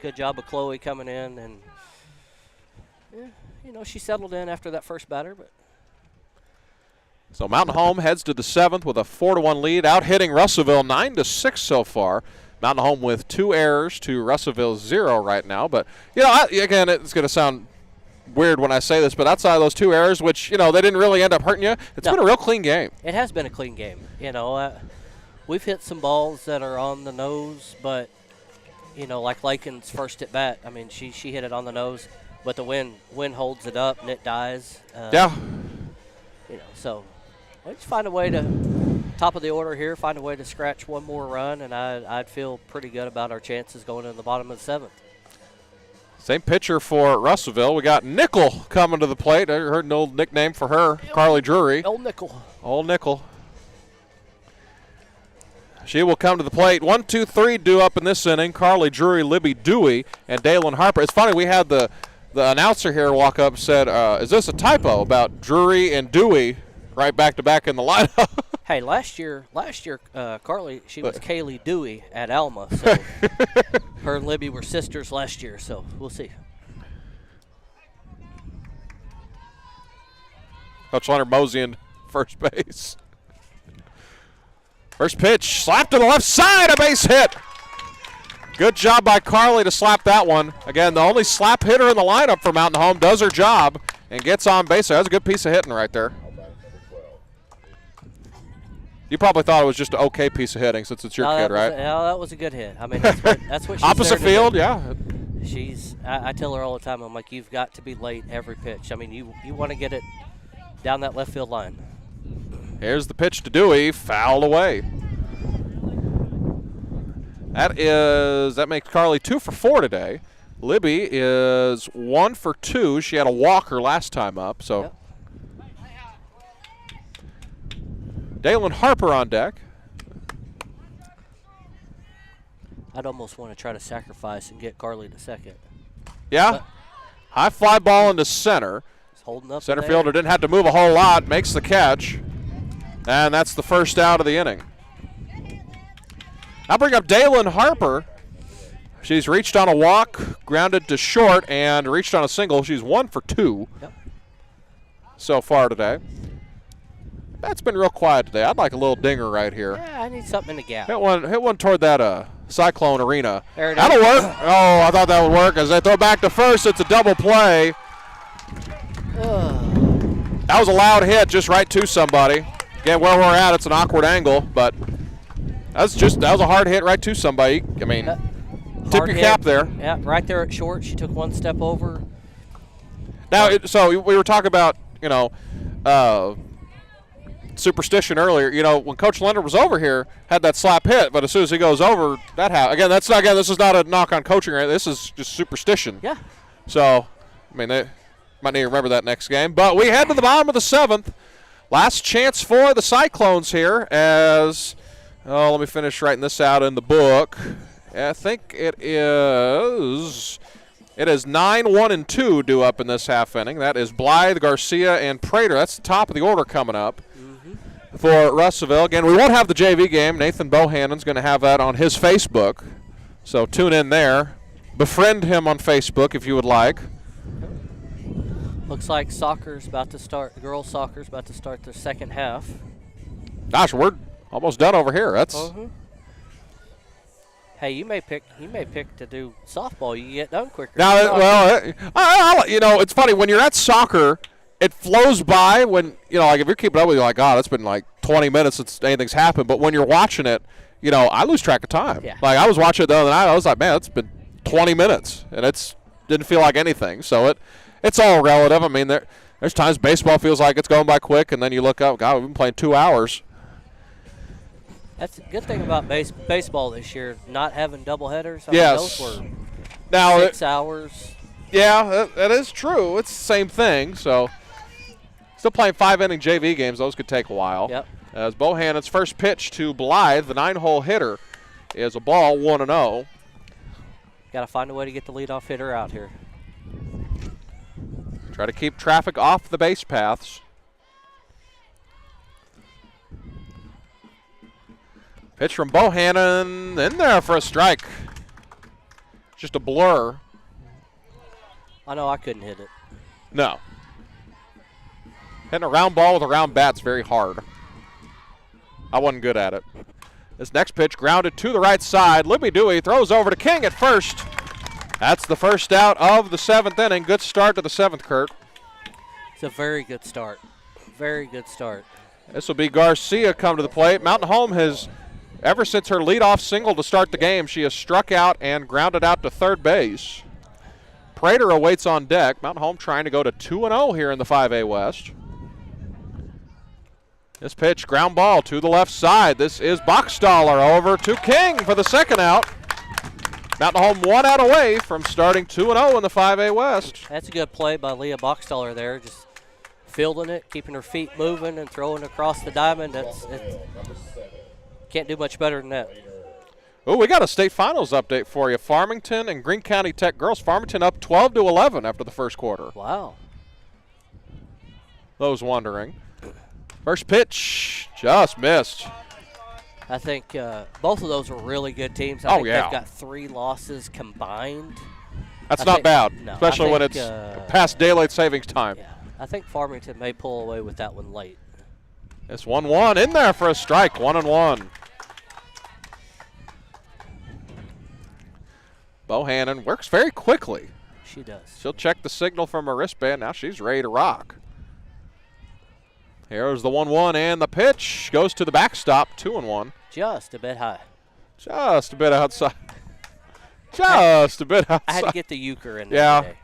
Good job of Chloe coming in, and she settled in after that first batter. But so Mountain Home heads to the 7th with a 4-1 lead, out hitting Russellville 9-6 so far. Mountain Home with 2 errors to Russellville's 0 right now. But again, it's going to sound weird when I say this, but outside of those 2 errors, which they didn't really end up hurting you, it's been a real clean game. It has been a clean game. We've hit some balls that are on the nose, but like Lakin's first at bat. I mean, she hit it on the nose, but the wind holds it up and it dies. So let's find a way to top of the order here. Find a way to scratch one more run, and I'd feel pretty good about our chances going in the bottom of the 7th. Same pitcher for Russellville. We got Nickel coming to the plate. I heard an old nickname for her, Carly Drury. Old Nickel. Old Nickel. She will come to the plate. 1, 2, 3 due up in this inning. Carly Drury, Libby Dewey, and Dalen Harper. It's funny, we had the announcer here walk up and said, is this a typo about Drury and Dewey right back-to-back in the lineup? Hey, last year, Carly, she was Kaylee Dewey at Alma. So her and Libby were sisters last year, so we'll see. Coach Leonard Mosian, first base. First pitch, slapped to the left side, a base hit. Good job by Carly to slap that one. Again, the only slap hitter in the lineup for Mountain Home does her job and gets on base. That's a good piece of hitting right there. You probably thought it was just an okay piece of hitting since it's your kid, right? No, that was a good hit. I mean, that's what she's opposite there to field, do. yeah. I tell her all the time, I'm like, you've got to be late every pitch. I mean, you want to get it down that left field line. Here's the pitch to Dewey, fouled away. That makes Carly 2 for 4 today. Libby is 1 for 2. She had a walker last time up, so. Yep. Dalen Harper on deck. I'd almost want to try to sacrifice and get Carly to second. Yeah. But high fly ball into center. He's holding up. Center fielder didn't have to move a whole lot. Makes the catch. And that's the first out of the inning. I'll bring up Dalen Harper. She's reached on a walk, grounded to short, and reached on a single. She's 1 for 2 so far today. That's been real quiet today. I'd like a little dinger right here. Yeah, I need something in the gap. Hit one toward that Cyclone arena. There it is. That'll work. Oh, I thought that would work. As they throw back to first, it's a double play. That was a loud hit just right to somebody. Again, where we're at, it's an awkward angle, but that was a hard hit right to somebody. I mean, tip your cap there. Yeah, right there at short. She took one step over. Now, so we were talking about, superstition earlier. When Coach Lender was over here, had that slap hit, but as soon as he goes over, that happened. Again, this is not a knock on coaching. Right? This is just superstition. Yeah. So, I mean, they might need to remember that next game. But we head to the bottom of the 7th. Last chance for the Cyclones here as, let me finish writing this out in the book. I think it is 9, 1, and 2 due up in this half inning. That is Blythe, Garcia, and Prater. That's the top of the order coming up for Russellville. Again, we won't have the JV game. Nathan Bohannon's going to have that on his Facebook. So tune in there. Befriend him on Facebook if you would like. Looks like soccer's about to start. The girls' soccer's about to start their second half. Gosh, we're almost done over here. That's Hey, you may pick to do softball. You get done quicker. now. It's funny when you're at soccer. It flows by when, like if you're keeping up with it, you're like, oh, it's been like 20 minutes since anything's happened. But when you're watching it, I lose track of time. Yeah. Like I was watching it the other night, I was like, man, it's been 20 minutes, and didn't feel like anything. So it's all relative. I mean, there's times baseball feels like it's going by quick, and then you look up, God, we've been playing 2 hours. That's a good thing about baseball this year, not having doubleheaders. Yes. Those were Now 6 hours. Yeah, that is true. It's the same thing. So still playing 5-inning JV games. Those could take a while. Yep. As Bohannon's first pitch to Blythe, the 9-hole hitter, is a ball 1-0. Got to find a way to get the leadoff hitter out here. Try to keep traffic off the base paths. Pitch from Bohannon in there for a strike. Just a blur. I know I couldn't hit it. No. Hitting a round ball with a round bat's very hard. I wasn't good at it. This next pitch grounded to the right side. Libby Dewey throws over to King at first. That's the first out of the 7th inning. Good start to the 7th, Kurt. It's a very good start. Very good start. This will be Garcia come to the plate. Mountain Home has, ever since her leadoff single to start the game, she has struck out and grounded out to third base. Prater awaits on deck. Mountain Home trying to go to 2-0 here in the 5A West. This pitch, ground ball to the left side. This is Bachstaller over to King for the second out. Mountain Home 1 out away from starting 2-0 in the 5A West. That's a good play by Leah Bachstaller there, just fielding it, keeping her feet moving, and throwing across the diamond. Can't do much better than that. Oh, we got a state finals update for you. Farmington and Greene County Tech girls. Farmington up 12-11 after the first quarter. Wow. Those wondering. First pitch, just missed. I think both of those are really good teams. I think yeah. They've got 3 losses combined. That's not bad, no, especially when it's past daylight savings time. Yeah, I think Farmington may pull away with that one late. It's 1-1 in there for a strike, 1-1. Bohannon works very quickly. She does. She'll check the signal from her wristband. Now she's ready to rock. Here's the 1-1, and the pitch goes to the backstop, 2-1. Just a bit high. Just a bit outside. Just a bit outside. I had to get the euchre in there Yeah. today.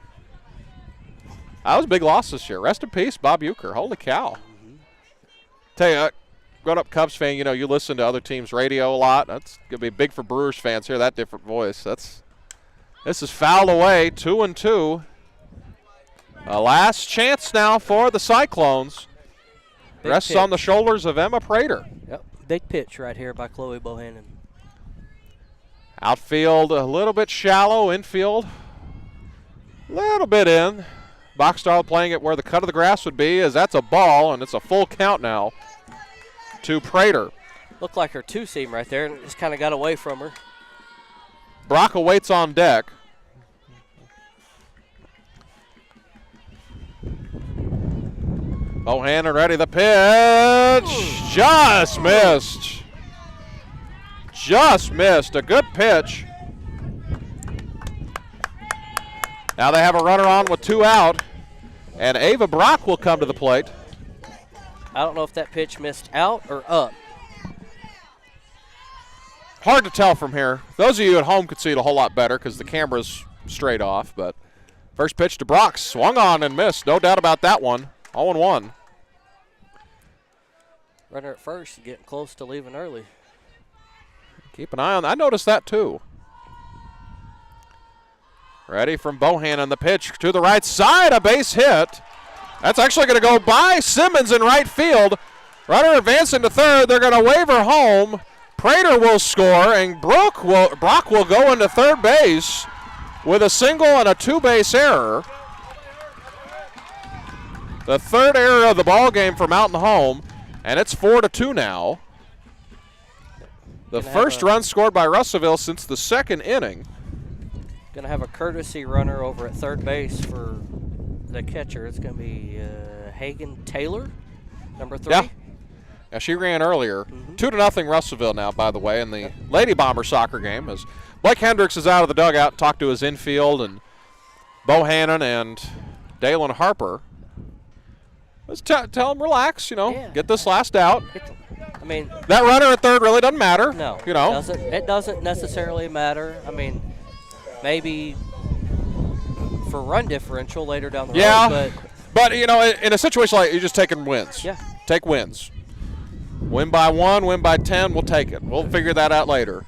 That was a big loss this year. Rest in peace, Bob Euchre. Holy cow. Tell you, growing up Cubs fan, you listen to other teams' radio a lot. That's going to be big for Brewers fans. Hear that different voice. This is fouled away, 2-2. A last chance now for the Cyclones. Big Rests pitch. on the shoulders of Emma Prater. Yep. Big pitch right here by Chloe Bohannon. Outfield a little bit shallow. Infield a little bit in. Boxstall playing it where the cut of the grass would be, as that's a ball, and it's a full count now to Prater. Looked like her two-seam right there, and it just kind of got away from her. Brock waits on deck. Bohannon ready, the pitch. Just missed. Just missed. A good pitch. Now they have a runner on with 2 out, and Ava Brock will come to the plate. I don't know if that pitch missed out or up. Hard to tell from here. Those of you at home could see it a whole lot better because the camera's straight off, but first pitch to Brock, swung on and missed. No doubt about that one. 0-1. Runner at first, getting close to leaving early. Keep an eye on that. I noticed that too. Ready from Bohannon, the pitch to the right side, a base hit. That's actually going to go by Simmons in right field. Runner advancing to third. They're going to wave her home. Prater will score, and Brock will go into third base with a single and a 2-base error. The third error of the ball game for Mountain Home, and it's 4-2 now. The first run scored by Russellville since the second inning. Going to have a courtesy runner over at third base for the catcher. It's going to be Hagen Taylor, number 3. Yeah, she ran earlier. 2-0 Russellville now, by the way, in the Lady Bomber soccer game. As Blake Hendricks is out of the dugout and talked to his infield, and Bohannon and Dalen Harper. Let's tell him relax, get this last out. I mean, that runner at third really doesn't matter. No, it doesn't necessarily matter. I mean, maybe for run differential later down the road. But in a situation like you're just taking wins. Yeah. Take wins. Win by 1, win by 10, we'll take it. We'll figure that out later.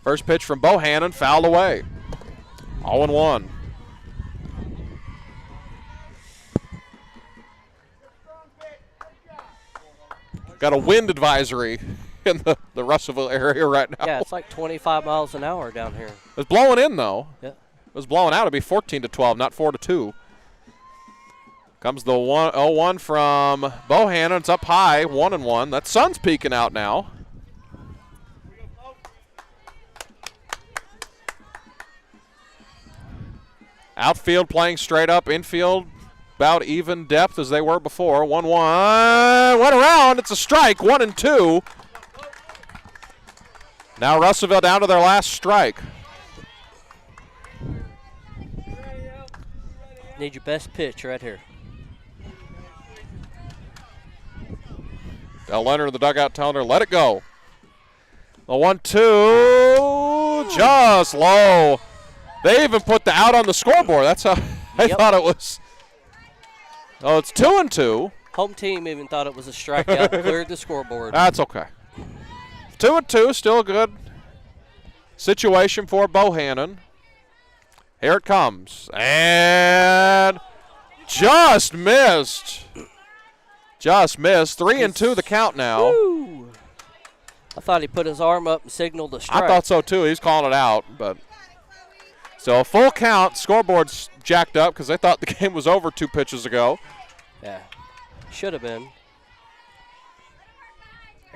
First pitch from Bohannon, fouled away. 0-1. Got a wind advisory in the Russellville area right now. Yeah, it's like 25 miles an hour down here. It's blowing in, though. Yeah. It was blowing out. It'd be 14-12, not 4-2. Comes the 0-1 from Bohannon. It's up high, 1-1. That sun's peeking out now. Outfield playing straight up. Infield about even depth as they were before. 1-1. Went around. It's a strike. 1-2. Now Russellville down to their last strike. Need your best pitch right here. Del Leonard in the dugout telling her, let it go. The 1-2, just low. They even put the out on the scoreboard. That's how I thought it was. Oh, it's 2-2. Home team even thought it was a strikeout. Cleared the scoreboard. That's okay. 2-2, still a good situation for Bohannon. Here it comes. And just missed. Just missed. 3-2 the count now. Woo. I thought he put his arm up and signaled a strike. I thought so too. He's calling it out, but so a full count. Scoreboard's jacked up because they thought the game was over 2 pitches ago. Yeah, should have been.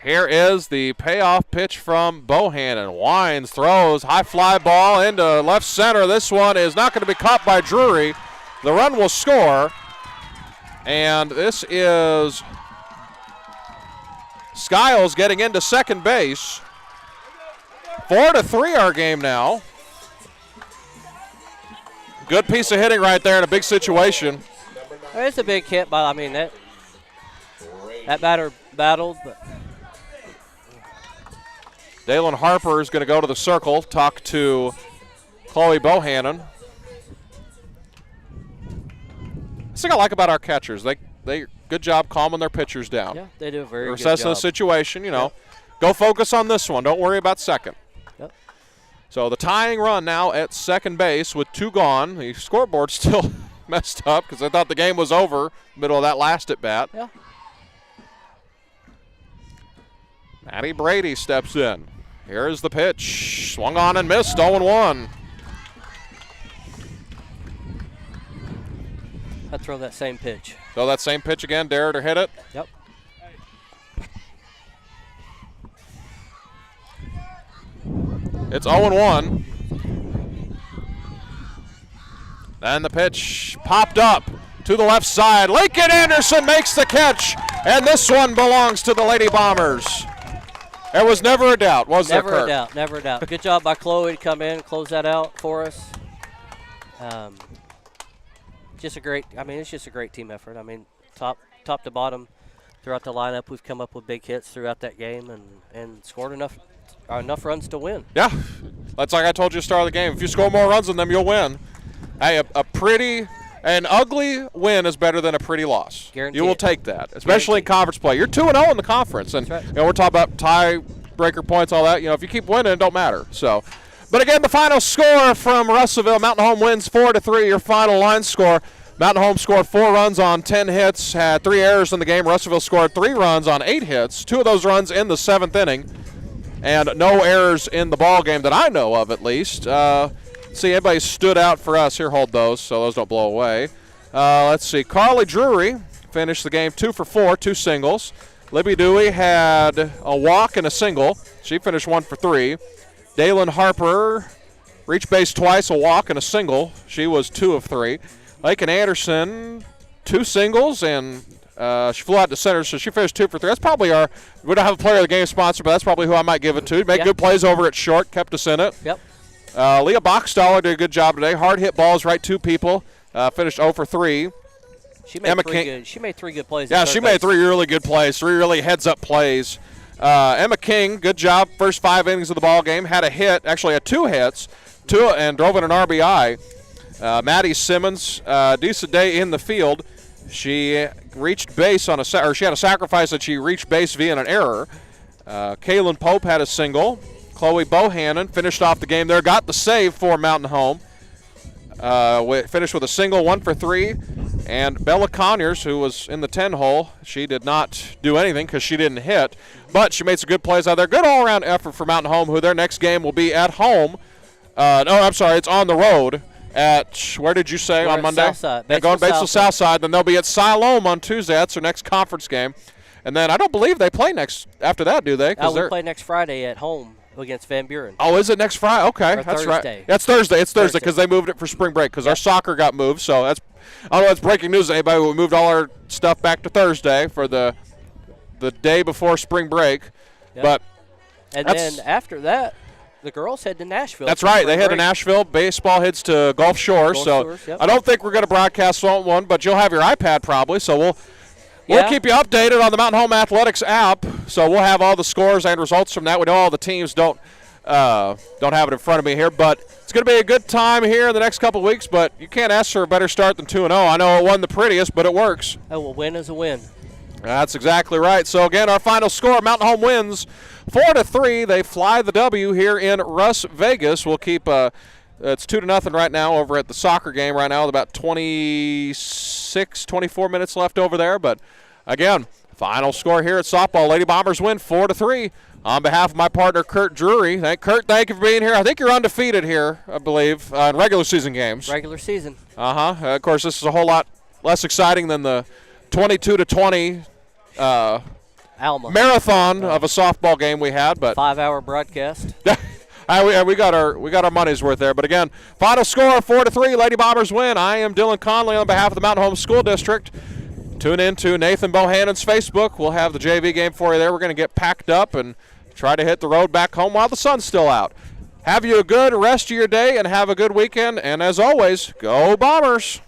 Here is the payoff pitch from Bohannon. Wines throws, high fly ball into left center. This one is not going to be caught by Drury. The run will score. And this is Skiles getting into second base. 4-3 our game now. good piece of hitting right there in a big situation. It's a big hit, but I mean that batter battled. But Dalen Harper is going to go to the circle, talk to Chloe Bohannon. That's the thing I like about our catchers. They good job calming their pitchers down. yeah, they do a very good Assessing job. the situation, Go focus on this one. Don't worry about second. Yep. So the tying run now at second base with 2 gone. The scoreboard's still messed up because I thought the game was over middle of that last at bat. Yeah. Maddie Brady steps in. Here's the pitch. Swung on and missed, 0-1. I'd throw that same pitch. So that same pitch again, dare to hit it. Yep. It's 0-1. And the pitch popped up to the left side. Lincoln Anderson makes the catch, and this one belongs to the Lady Bombers. There was never a doubt, was there, Kurt? Never a doubt, never a doubt. Good job by Chloe to come in, close that out for us. It's just a great team effort. I mean, top to bottom throughout the lineup, we've come up with big hits throughout that game and scored enough runs to win. Yeah, that's like I told you at the start of the game. If you score more runs than them, you'll win. Hey, an ugly win is better than a pretty loss. Guaranteed. You will take that, especially in conference play. You're 2-0 in the conference, and That's right. we're talking about tiebreaker points, all that. If you keep winning, it don't matter. So, but again, the final score from Russellville: Mountain Home wins 4-3. Your final line score: Mountain Home scored 4 runs on 10 hits, had 3 errors in the game. Russellville scored 3 runs on 8 hits, 2 of those runs in the 7th inning, and no errors in the ball game that I know of, at least. See, everybody stood out for us. Here, hold those so those don't blow away. Let's see. Carly Drury finished the game 2 for 4, 2 singles. Libby Dewey had a walk and a single. She finished 1 for 3. Dalen Harper reached base twice, a walk and a single. She was 2 of 3. Lakin Anderson, 2 singles, and she flew out to center, so she finished 2 for 3. That's probably we don't have a player of the game sponsor, but that's probably who I might give it to. Made good plays over at short, kept us in it. Yep. Leah Bachstaller did a good job today. Hard hit balls right to people. Finished 0 for 3. She made She made 3 good plays. Yeah, she made 3 really good plays, 3 really heads-up plays. Emma King, good job. First 5 innings of the ball game. Had a hit, actually had 2 hits, and drove in an RBI. Maddie Simmons, decent day in the field. She reached base on she had a sacrifice that she reached base via an error. Kaylin Pope had a single. Chloe Bohannon finished off the game there, got the save for Mountain Home. Finished with a single, 1 for 3. And Bella Conyers, who was in the 10 hole, she did not do anything because she didn't hit. But she made some good plays out there. Good all-around effort for Mountain Home, who their next game will be at home. It's on the road at, where did you say, on Monday? Southside. They're going Batesville Southside. Then they'll be at Siloam on Tuesday. That's their next conference game. And then I don't believe they play next after that, do they? We play next Friday at home against Van Buren. Oh, is it next Friday? Okay, or that's Thursday. right. That's Thursday. It's Thursday because they moved it for spring break because our soccer got moved. So I don't know. That's breaking news to anybody. We moved all our stuff back to Thursday for the day before spring break. Yep. But then after that, the girls head to Nashville. That's right. They head to Nashville. Baseball heads to Gulf Shores. Yep. I don't think we're going to broadcast one, but you'll have your iPad probably. So we'll keep you updated on the Mountain Home Athletics app. So we'll have all the scores and results from that. We know all the teams don't have it in front of me here, but it's going to be a good time here in the next couple of weeks. But you can't ask for a better start than 2-0. I know it wasn't the prettiest, but it works. A win is a win. That's exactly right. So again, our final score: Mountain Home wins 4-3. They fly the W here in Las Vegas. We'll keep. It's 2-0 right now over at the soccer game right now with about 24 minutes left over there. But again, final score here at softball: Lady Bombers win 4-3. On behalf of my partner Kurt Drury, Kurt, thank you for being here. I think you're undefeated here, I believe, in regular season games. Regular season. Of course, this is a whole lot less exciting than the 22-20 Alma marathon of a softball game we had, but 5-hour broadcast. we got our money's worth there. But again, final score 4-3. Lady Bombers win. I am Dylan Conley on behalf of the Mountain Home School District. Tune in to Nathan Bohannon's Facebook. We'll have the JV game for you there. We're going to get packed up and try to hit the road back home while the sun's still out. Have you a good rest of your day and have a good weekend. And as always, go Bombers.